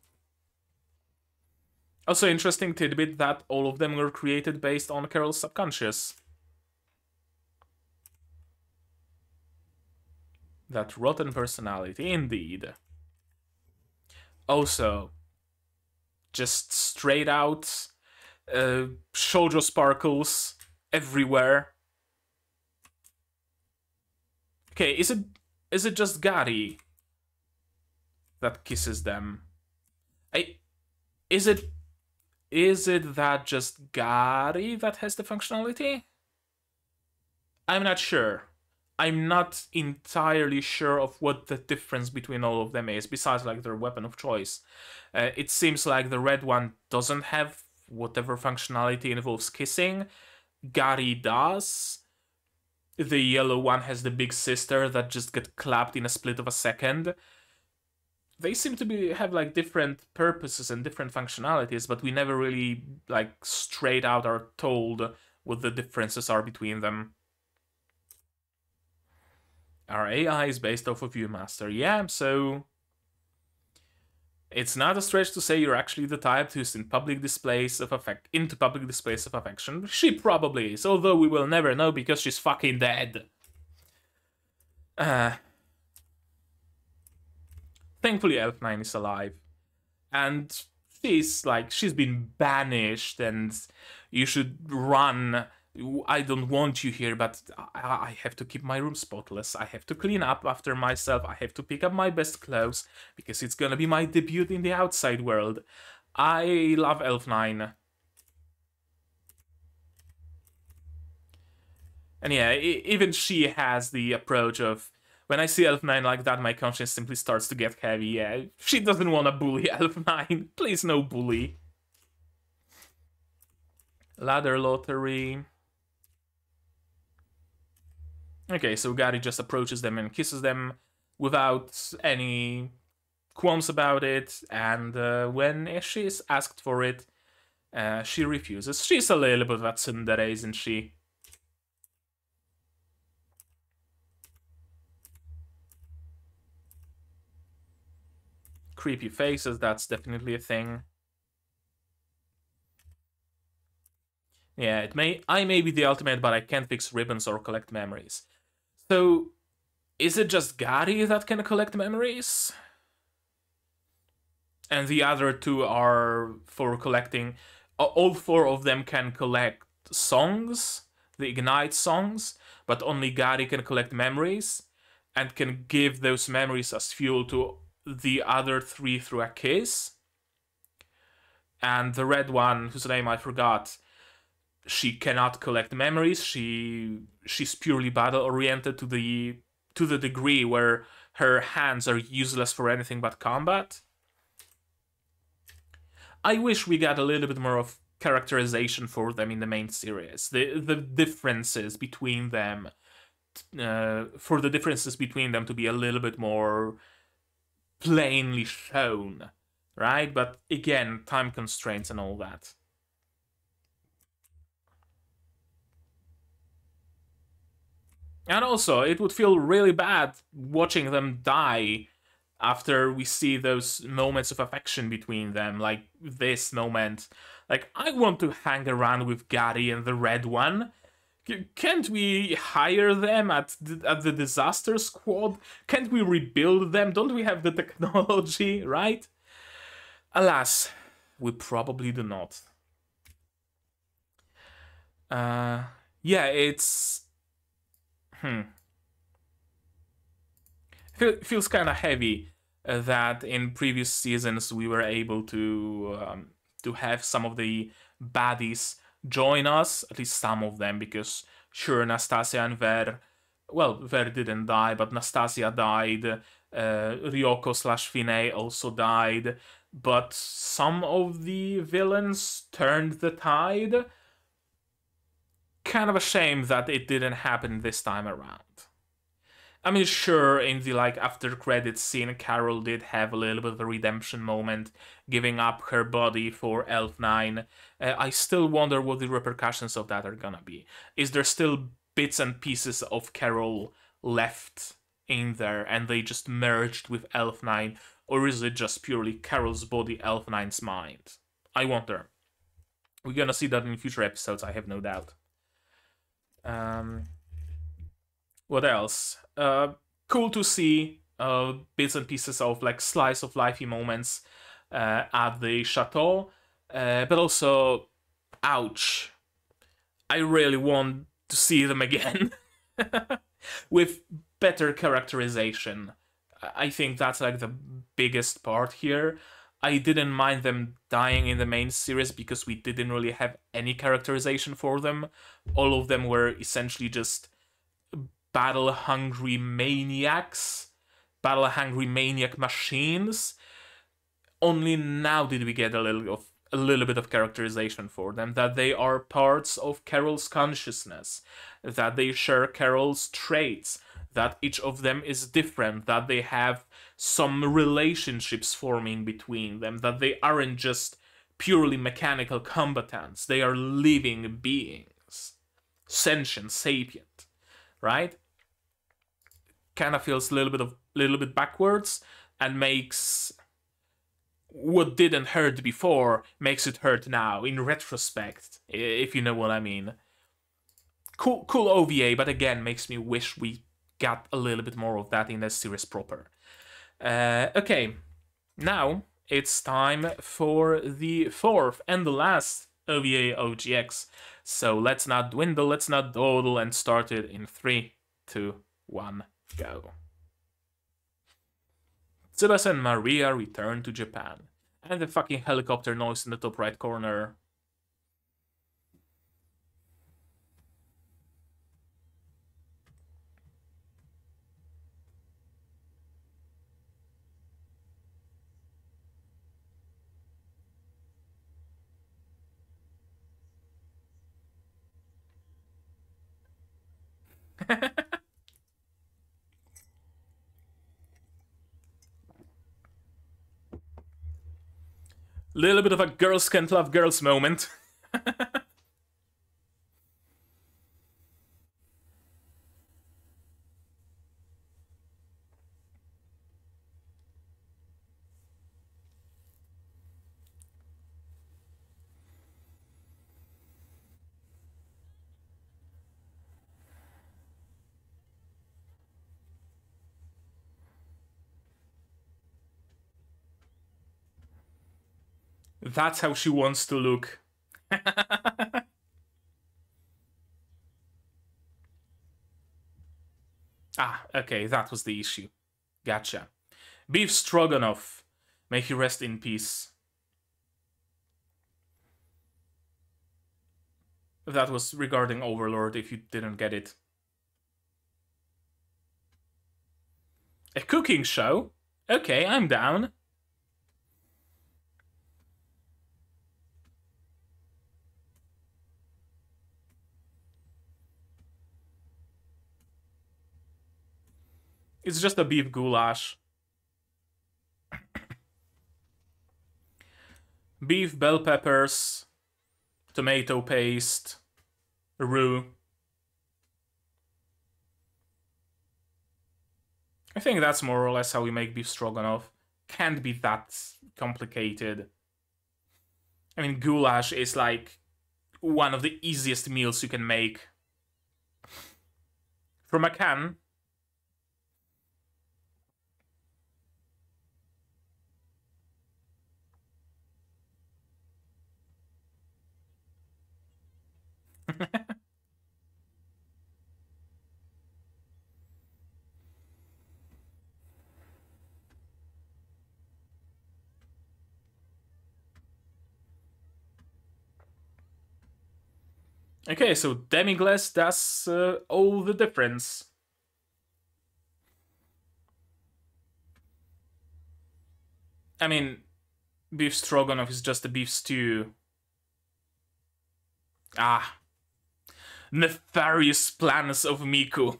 Also, interesting tidbit that all of them were created based on Carol's subconscious. That rotten personality, indeed. Also, just straight out shoujo sparkles everywhere. Okay, is it just Gary that kisses them? Is it that just Gary that has the functionality? I'm not sure. I'm not entirely sure of what the difference between all of them is, besides like their weapon of choice. It seems like the red one doesn't have whatever functionality involves kissing. Gary does. The yellow one has the big sister that just get clapped in a split of a second. They seem to have like different purposes and different functionalities, but we never really like straight out are told what the differences are between them. Our AI is based off of Viewmaster. Yeah, so it's not a stretch to say you're actually the type who's into public displays of affection. She probably is, although we will never know because she's fucking dead. Thankfully, Elf9 is alive, and she's been banished, and you should run. I don't want you here, but I have to keep my room spotless. I have to clean up after myself. I have to pick up my best clothes, because it's gonna be my debut in the outside world. I love Elf9. And yeah, even she has the approach of, when I see Elf9 like that, my conscience simply starts to get heavy. Yeah, she doesn't want to bully Elf9. Please, no bully. Ladder lottery. Okay, so Gary just approaches them and kisses them without any qualms about it, and when she is asked for it, she refuses. She's a little bit of a tsundere, isn't she? Creepy faces, that's definitely a thing. Yeah, I may be the ultimate, but I can't fix ribbons or collect memories. So, is it just Gary that can collect memories? And the other two are for collecting. All four of them can collect songs, the Ignite songs, but only Gary can collect memories. and can give those memories as fuel to the other three through a kiss. And the red one, whose name I forgot, she cannot collect memories. She's purely battle oriented to the degree where her hands are useless for anything but combat. I wish we got a little bit more of characterization for them in the main series. The differences between them, for the differences between them to be a little bit more plainly shown, right? But again, time constraints and all that. And also, it would feel really bad watching them die after we see those moments of affection between them, like this moment. Like, I want to hang around with Gary and the Red One. Can't we hire them at the disaster squad? Can't we rebuild them? Don't we have the technology, right? Alas, we probably do not. Yeah, it's... Feels kind of heavy that in previous seasons we were able to have some of the baddies join us, at least some of them, because sure, Nastasia and Ver, well, Ver didn't die, but Nastasia died, Ryoko/Finay also died, but some of the villains turned the tide. Kind of a shame that it didn't happen this time around. I mean, sure, in the after credits scene, Carol did have a little bit of a redemption moment, giving up her body for Elf9. I still wonder what the repercussions of that are gonna be. Is there still bits and pieces of Carol left in there, and they just merged with Elf9, or is it just purely Carol's body, Elf9's mind? I wonder. We're gonna see that in future episodes, I have no doubt. What else? Cool to see bits and pieces of slice of lifey moments at the chateau, but also, ouch. I really want to see them again with better characterization. I think that's the biggest part here. I didn't mind them dying in the main series because we didn't really have any characterization for them. All of them were essentially just battle-hungry maniacs, battle-hungry maniac machines. Only now did we get a little bit of characterization for them, that they are parts of Carol's consciousness, that they share Carol's traits, that each of them is different, that they have some relationships forming between them, that they aren't just purely mechanical combatants, they are living beings, sentient, sapient, right? Kind of feels a little bit backwards, and makes what didn't hurt before makes it hurt now in retrospect, if you know what I mean. Cool OVA, but again makes me wish we got a little bit more of that in the series proper. Okay, now it's time for the fourth and the last OVA OGX. So let's not dwindle, let's not dawdle, and start it in 3, 2, 1, go. Tsubasa and Maria return to Japan. And the fucking helicopter noise in the top right corner. Little bit of a girls can't love girls moment. That's how she wants to look. Okay, that was the issue. Gotcha. Beef Stroganoff. May he rest in peace. That was regarding Overlord, if you didn't get it. A cooking show? Okay, I'm down. It's just a beef goulash. Beef, bell peppers, tomato paste, roux. I think that's more or less how we make beef stroganoff. Can't be that complicated. I mean, goulash is like one of the easiest meals you can make. From a can. Okay, so demi-glace does all the difference. I mean, beef stroganoff is just a beef stew. Ah. Nefarious plans of Miku.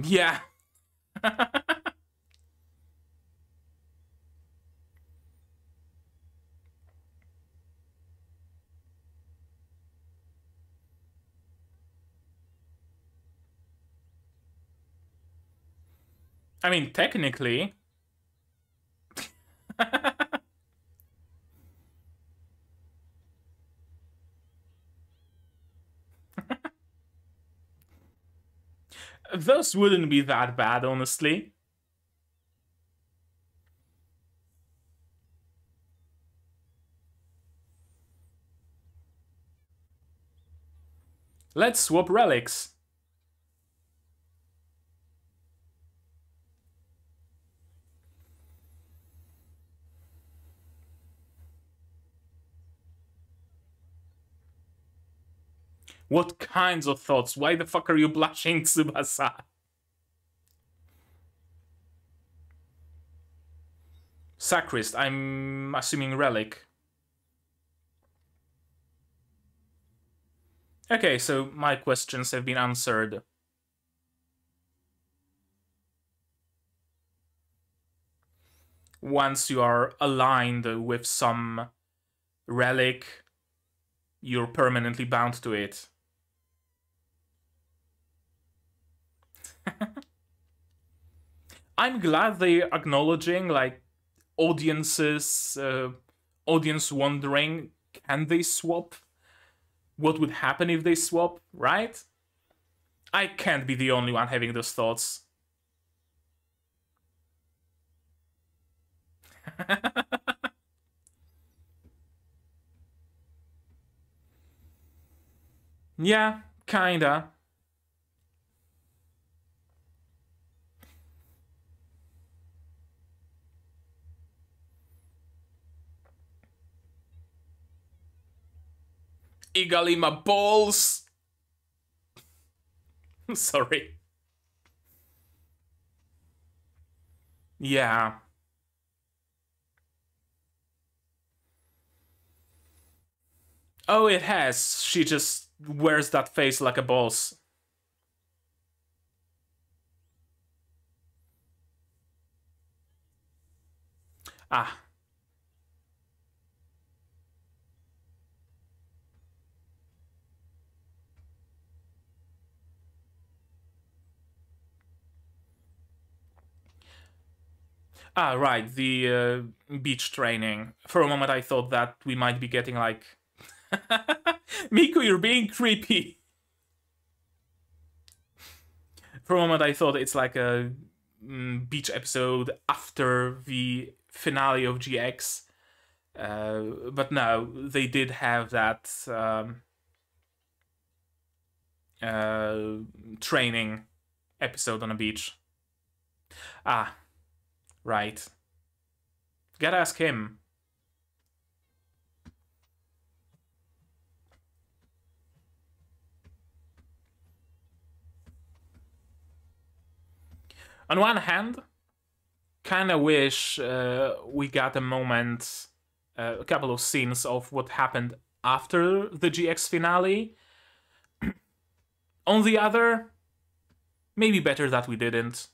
Yeah. I mean, technically... Those wouldn't be that bad, honestly. Let's swap relics. What kinds of thoughts? Why the fuck are you blushing, Tsubasa? Sacrist, I'm assuming relic. Okay, so my questions have been answered. Once you are aligned with some relic, you're permanently bound to it. I'm glad they're acknowledging, like, audiences, audience wondering, can they swap? What would happen if they swap, right? I can't be the only one having those thoughts. Yeah, kinda. Igalima balls! Sorry. Yeah. Oh, it has. She just wears that face like a boss. Ah. Ah, right, the beach training. For a moment I thought that we might be getting like... Miku, you're being creepy. For a moment, I thought it's like a beach episode after the finale of GX. But no, they did have that training episode on a beach. Ah, right. Gotta ask him. On one hand, kind of wish we got a moment, a couple of scenes of what happened after the GX finale. On the other, maybe better that we didn't,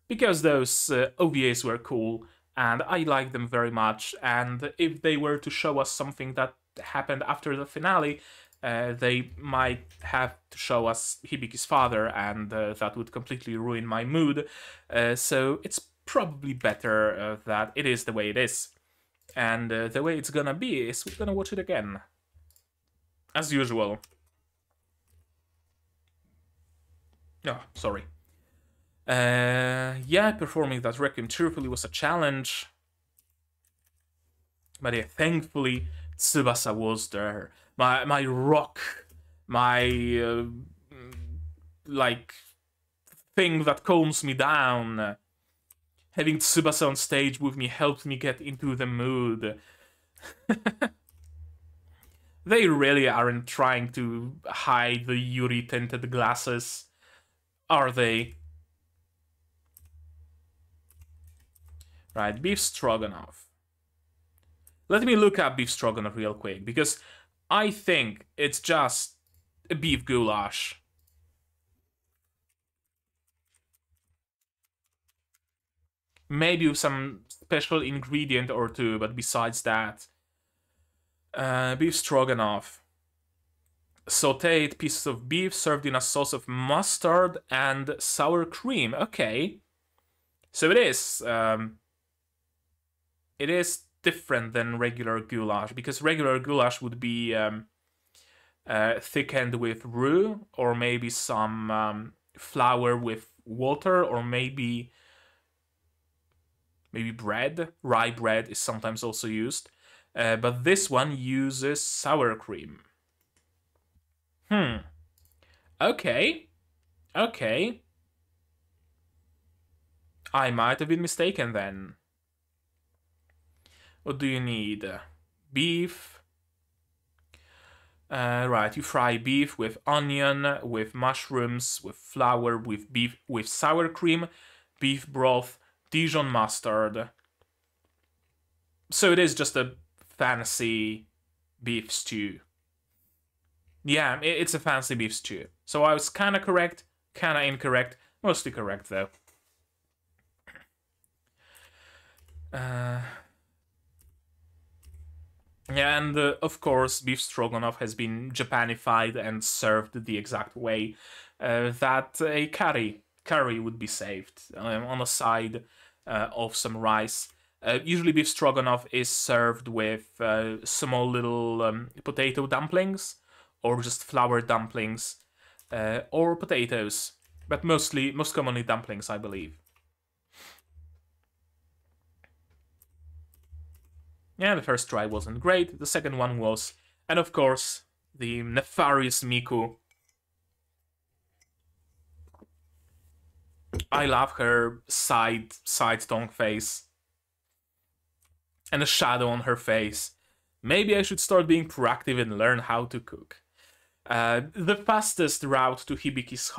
because those OVAs were cool and I like them very much, and if they were to show us something that happened after the finale, they might have to show us Hibiki's father, and that would completely ruin my mood. So it's probably better that it is the way it is. And the way it's gonna be is we're gonna watch it again. As usual. Oh, sorry. Yeah, performing that Requiem cheerfully was a challenge. But yeah, thankfully, Tsubasa was there. My rock, my like thing that calms me down. Having Tsubasa on stage with me helped me get into the mood. They really aren't trying to hide the Yuri tinted glasses, are they? Right, beef stroganoff. Let me look up beef stroganoff real quick, because I think it's just a beef goulash. Maybe with some special ingredient or two, but besides that... beef stroganoff. Sauteed pieces of beef served in a sauce of mustard and sour cream. Okay. So it is... it is different than regular goulash, because regular goulash would be thickened with roux, or maybe some flour with water, or maybe bread. Rye bread is sometimes also used, but this one uses sour cream. Okay. I might have been mistaken then. What do you need? Beef. Right, you fry beef with onion, with mushrooms, with flour, with beef, with sour cream, beef broth, Dijon mustard. So it is just a fancy beef stew. Yeah, it's a fancy beef stew. So I was kind of correct, kind of incorrect, mostly correct though. Yeah, and of course, beef stroganoff has been Japanified and served the exact way that a curry would be served on a side of some rice. Usually, beef stroganoff is served with small little potato dumplings, or just flour dumplings, or potatoes, but most commonly dumplings, I believe. Yeah, the first try wasn't great, the second one was. And of course, the nefarious Miku. I love her side tongue face. And the shadow on her face. Maybe I should start being proactive and learn how to cook. The fastest route to Hibiki's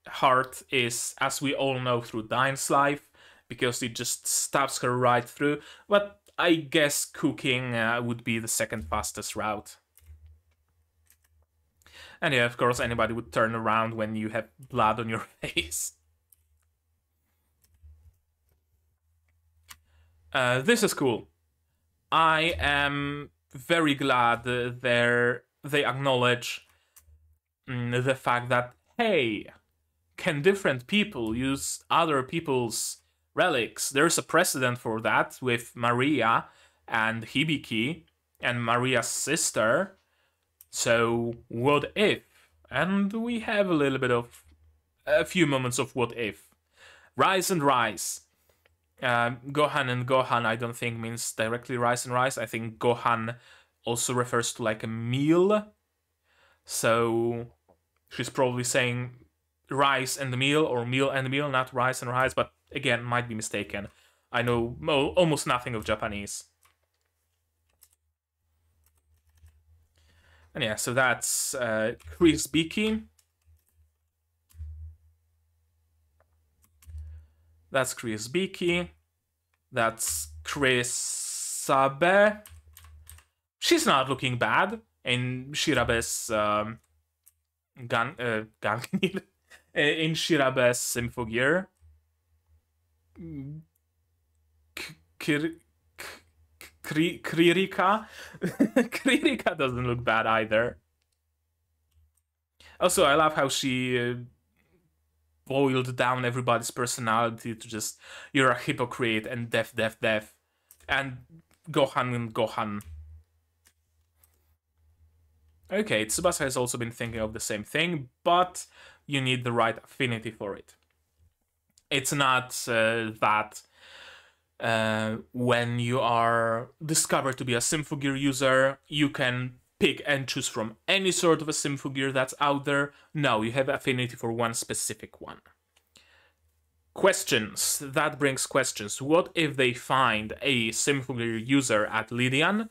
heart is, as we all know, through Dine's life, because it just stabs her right through, but I guess cooking would be the second fastest route. And yeah, of course, anybody would turn around when you have blood on your face. This is cool. I am very glad they acknowledge the fact that, hey, can different people use other people's relics? There's a precedent for that with Maria and Hibiki and Maria's sister. So what if? And we have a little bit of a few moments of what if. Rice and rice. Gohan and Gohan I don't think means directly rice and rice. I think Gohan also refers to like a meal. So she's probably saying rice and meal or meal and meal, not rice and rice, but again, might be mistaken. I know almost nothing of Japanese. And yeah, so that's Chris Yukine. That's Chris Yukine. That's Chris Sabe. She's not looking bad in Shirabe's Gangnir. In Shirabe's Symphogear. Kirika. Kirika doesn't look bad either. Also, I love how she boiled down everybody's personality to just, you're a hypocrite and deaf. And Gohan and Gohan. Okay, Tsubasa has also been thinking of the same thing, but you need the right affinity for it. It's not that when you are discovered to be a Symphogear user, you can pick and choose from any sort of a Symphogear that's out there. No, you have affinity for one specific one. Questions. That brings questions. What if they find a Symphogear user at Lydian,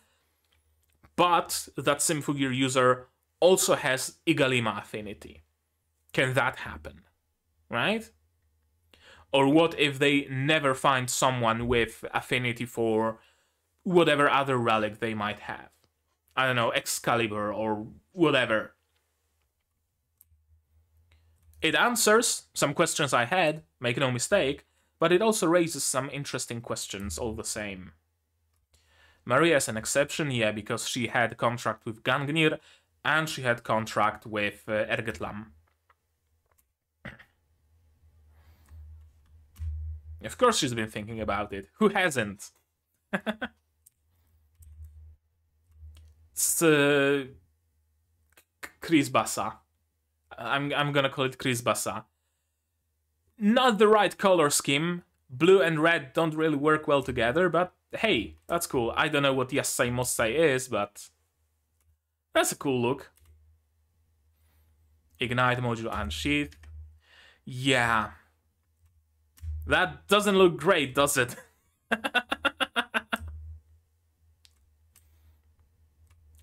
but that Symphogear user also has Igalima affinity? Can that happen? Right? Or what if they never find someone with affinity for whatever other relic they might have? I don't know, Excalibur or whatever. It answers some questions I had, make no mistake, but it also raises some interesting questions all the same. Maria is an exception, yeah, because she had contract with Gangnir and she had contract with Ergetlam. Of course she's been thinking about it. Who hasn't? It's Chris Basa. I'm gonna call it Chris Basa. Not the right color scheme. Blue and red don't really work well together, but hey, that's cool. I don't know what Yassai Mossai is, but that's a cool look. Ignite module unsheath. Yeah. That doesn't look great, does it?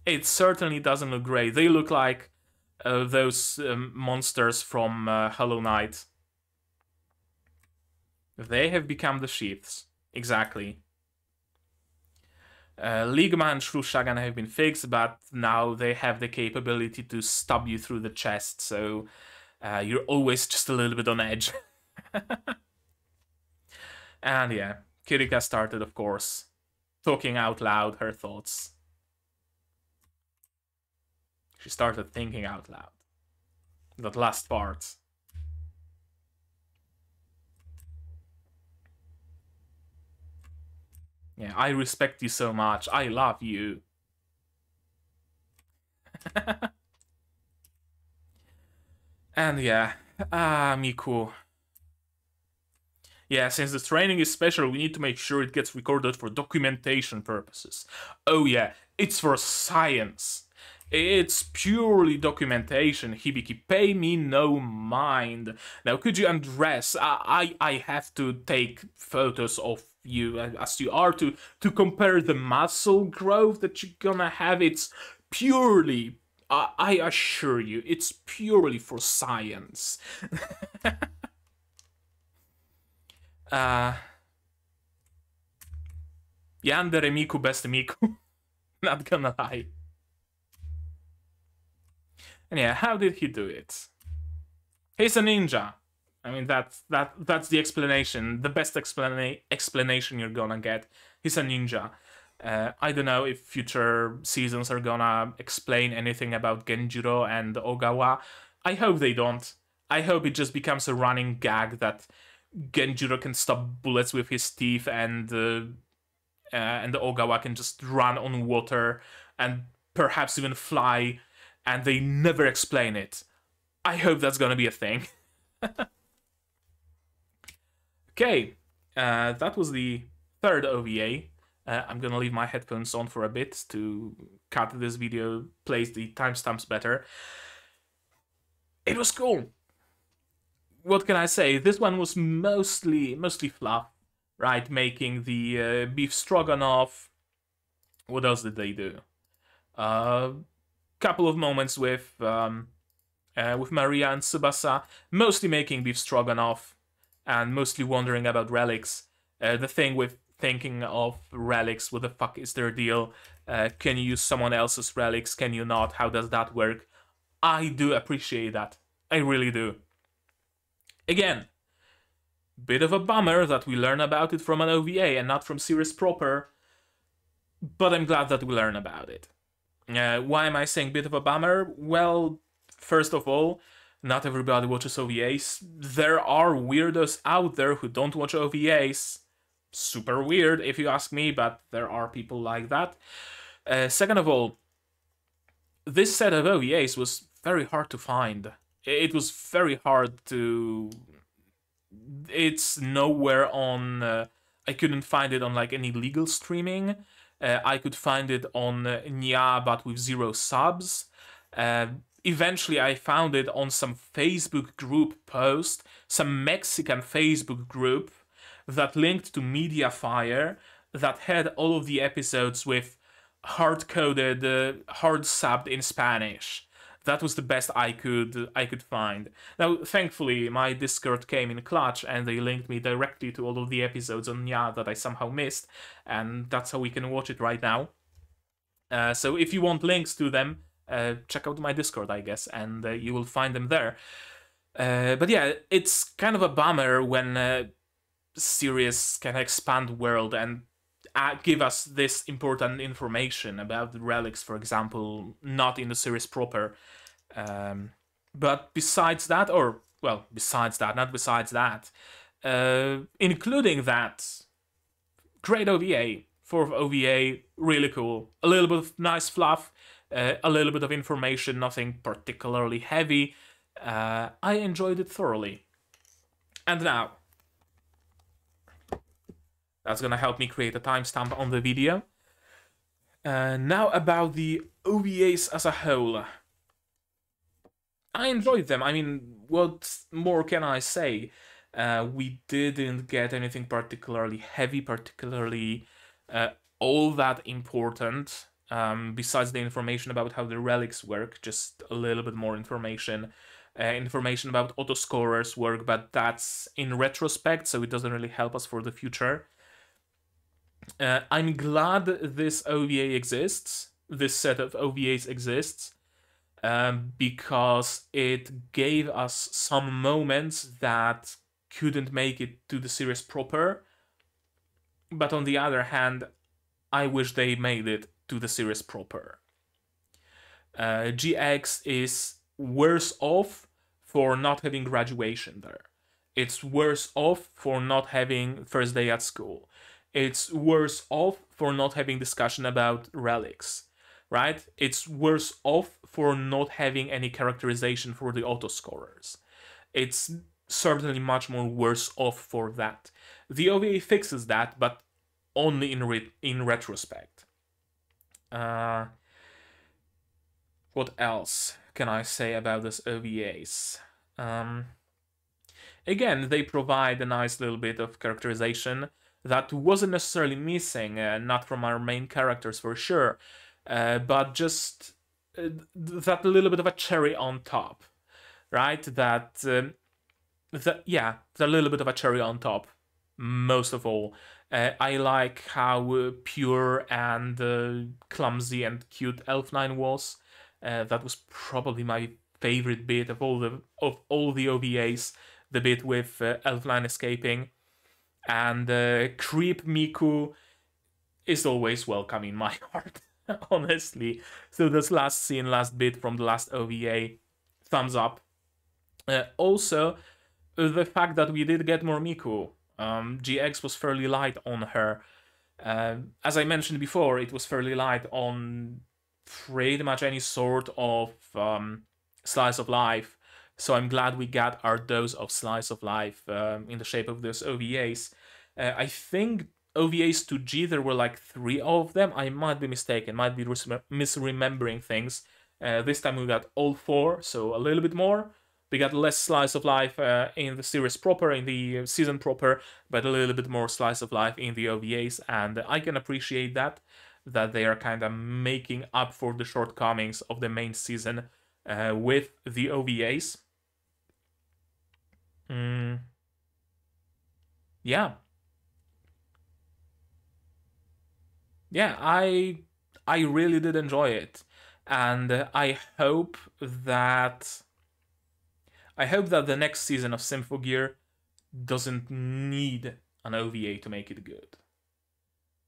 It certainly doesn't look great. They look like those monsters from Hollow Knight. They have become the sheaths. Exactly. Ligma and Shrew Shagan have been fixed, but now they have the capability to stab you through the chest, so you're always just a little bit on edge. And yeah, Kirika started, of course, talking out loud her thoughts. She started thinking out loud. That last part. Yeah, I respect you so much. I love you. And yeah, Miku. Yeah, since the training is special, we need to make sure it gets recorded for documentation purposes. Oh yeah, it's for science. It's purely documentation, Hibiki. Pay me no mind. Now, could you undress? I have to take photos of you as you are to compare the muscle growth that you're gonna have. It's purely, I assure you, it's purely for science. Yandere Miku best Miku. Not gonna lie. And yeah, how did he do it? He's a ninja. I mean, that's the explanation. The best explanation you're gonna get. He's a ninja. I don't know if future seasons are gonna explain anything about Genjuurou and Ogawa. I hope they don't. I hope it just becomes a running gag that Genjuurou can stop bullets with his teeth and Ogawa can just run on water and perhaps even fly, and they never explain it. I hope that's gonna be a thing. Okay, that was the third OVA. I'm gonna leave my headphones on for a bit to cut this video, place the timestamps better. It was cool. What can I say? This one was mostly fluff, right? Making the beef stroganoff. What else did they do? Couple of moments with Maria and Tsubasa, mostly making beef stroganoff, and mostly wondering about relics. The thing with thinking of relics, what the fuck is their deal? Can you use someone else's relics? Can you not? How does that work? I do appreciate that. I really do. Again, bit of a bummer that we learn about it from an OVA and not from series proper, but I'm glad that we learn about it. Why am I saying bit of a bummer? Well, first of all, not everybody watches OVAs. There are weirdos out there who don't watch OVAs. Super weird, if you ask me, but there are people like that. Second of all, this set of OVAs was very hard to find. It was very hard to... It's nowhere on... I couldn't find it on like any legal streaming. I could find it on Nya, but with 0 subs. Eventually I found it on some Facebook group post, some Mexican Facebook group that linked to Mediafire, that had all of the episodes with hard-coded, hard-subbed in Spanish. That was the best I could find. Now, thankfully, my Discord came in clutch, and they linked me directly to all of the episodes on Nya that I somehow missed, and that's how we can watch it right now. So if you want links to them, check out my Discord, I guess, and you will find them there. But yeah, it's kind of a bummer when series can expand world and give us this important information about the relics, for example, not in the series proper. But besides that, or, well, besides that, not besides that, including that, great OVA, 4th OVA, really cool. A little bit of nice fluff, a little bit of information, nothing particularly heavy. I enjoyed it thoroughly. And now, that's gonna help me create a timestamp on the video. Now about the OVAs as a whole. I enjoyed them. I mean, what more can I say? We didn't get anything particularly heavy, particularly all that important. Besides the information about how the relics work, just a little bit more information. Information about Autoscorers work, but that's in retrospect, so it doesn't really help us for the future. I'm glad this OVA exists, this set of OVAs exists, because it gave us some moments that couldn't make it to the series proper, but on the other hand, I wish they made it to the series proper. GX is worse off for not having graduation there. It's worse off for not having first day at school. It's worse off for not having discussion about relics, right? It's worse off for not having any characterization for the Autoscorers. It's certainly much more worse off for that. The OVA fixes that, but only in retrospect. What else can I say about this OVAs? Again, they provide a nice little bit of characterization that wasn't necessarily missing, not from our main characters for sure, but just that little bit of a cherry on top, right? Yeah, the little bit of a cherry on top, most of all. I like how pure and clumsy and cute Elf9 was. That was probably my favorite bit of all the OVAs, the bit with Elf9 escaping. And Creep Miku is always welcome in my heart, honestly. So this last scene, last bit from the last OVA, thumbs up. Also, the fact that we did get more Miku. GX was fairly light on her. As I mentioned before, it was fairly light on pretty much any sort of slice of life. So I'm glad we got our dose of slice of life in the shape of those OVAs. I think OVAs to G, there were like 3 of them. I might be mistaken, might be misremembering things. This time we got all 4, so a little bit more. We got less slice of life in the series proper, in the season proper, but a little bit more slice of life in the OVAs, and I can appreciate that they are kind of making up for the shortcomings of the main season with the OVAs. Yeah. Yeah, I really did enjoy it, and I hope that the next season of Symphogear doesn't need an OVA to make it good,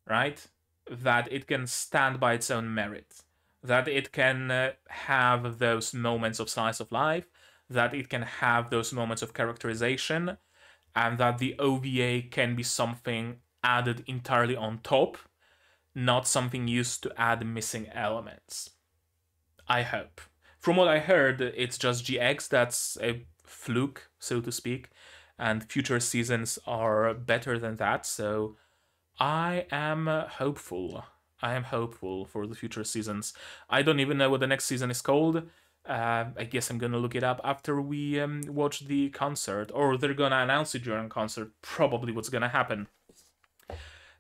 right? That it can stand by its own merit, that it can have those moments of slice of life, that it can have those moments of characterization, and that the OVA can be something added entirely on top, not something used to add missing elements. I hope. From what I heard, it's just GX that's a fluke, so to speak, and future seasons are better than that, so I am hopeful. I am hopeful for the future seasons. I don't even know what the next season is called. I guess I'm gonna look it up after we watch the concert, or they're gonna announce it during concert, probably what's gonna happen.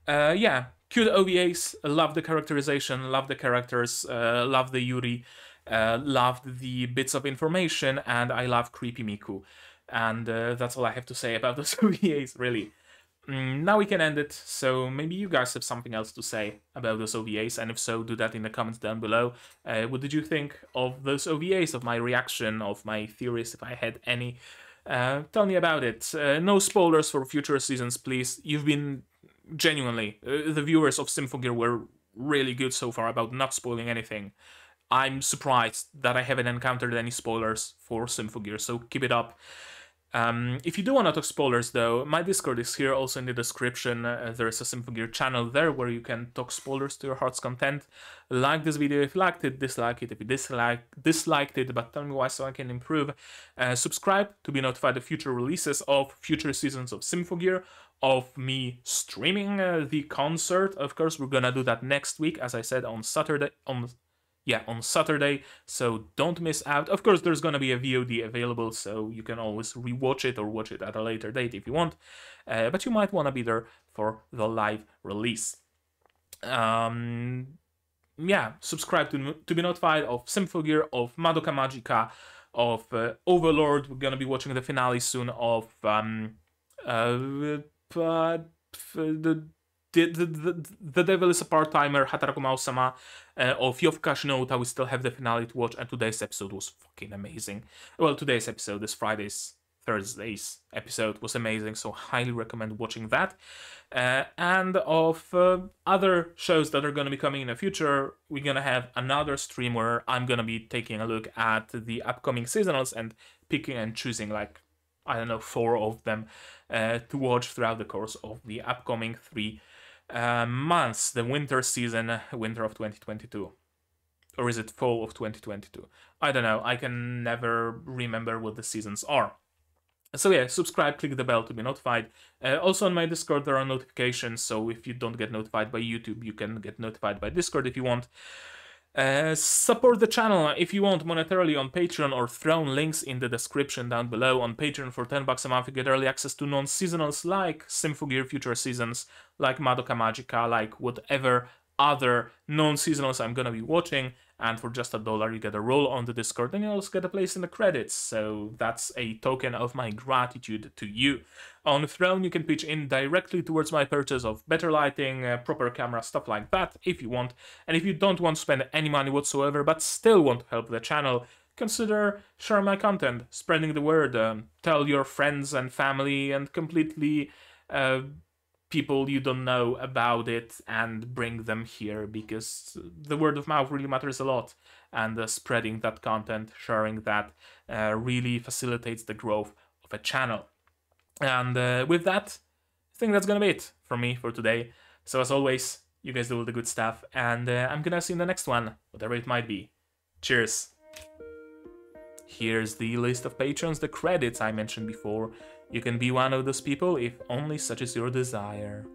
Yeah, cute OVAs, love the characterization, love the characters, love the Yuri, loved the bits of information, and I love Creepy Miku. And that's all I have to say about those OVAs, really. Now we can end it, so maybe you guys have something else to say about those OVAs, and if so, do that in the comments down below. What did you think of those OVAs, of my reaction, of my theories, if I had any? Tell me about it. No spoilers for future seasons, please. You've been, genuinely, the viewers of Symphogear were really good so far about not spoiling anything. I'm surprised that I haven't encountered any spoilers for Symphogear, so keep it up. If you do want to talk spoilers, though, my Discord is here, also in the description. There is a Symphogear channel there where you can talk spoilers to your heart's content. Like this video if you liked it, dislike it if you disliked it, but tell me why so I can improve. Subscribe to be notified of future releases of future seasons of Symphogear, of me streaming the concert. Of course, we're gonna do that next week, as I said, on Saturday. On Saturday, so don't miss out. Of course, there's gonna be a VOD available, so you can always rewatch it or watch it at a later date if you want, but you might want to be there for the live release. Yeah, subscribe to be notified of Symphogear, of Madoka Magica, of Overlord. We're gonna be watching the finale soon of the Devil is a Part-Timer, Hataraku Mao-sama, of Yofuka Shinouta. We still have the finale to watch, and today's episode was fucking amazing. Well, today's episode, this Thursday's episode was amazing, so highly recommend watching that. And of other shows that are going to be coming in the future, we're going to have another stream where I'm going to be taking a look at the upcoming seasonals and picking and choosing, like, I don't know, 4 of them to watch throughout the course of the upcoming 3 months, the winter season, winter of 2022. Or is it fall of 2022? I don't know, I can never remember what the seasons are. So yeah, subscribe, click the bell to be notified. Also on my Discord there are notifications, so if you don't get notified by YouTube, you can get notified by Discord if you want. Support the channel if you want monetarily on Patreon or Throne, links in the description down below. On Patreon for $10 a month you get early access to non-seasonals like Symphogear future seasons, like Madoka Magica, like whatever other non-seasonals I'm gonna be watching, and for just $1 you get a role on the Discord, and you also get a place in the credits, so that's a token of my gratitude to you. On Throne you can pitch in directly towards my purchase of better lighting, proper camera, stuff like that if you want, and if you don't want to spend any money whatsoever but still want to help the channel, consider sharing my content, spreading the word, tell your friends and family and completely people you don't know about it and bring them here, because the word of mouth really matters a lot, and spreading that content, sharing that really facilitates the growth of a channel. And with that, I think that's gonna be it from me for today. So as always, you guys do all the good stuff, and I'm gonna see you in the next one, whatever it might be. Cheers! Here's the list of patrons, the credits I mentioned before. You can be one of those people if only such is your desire.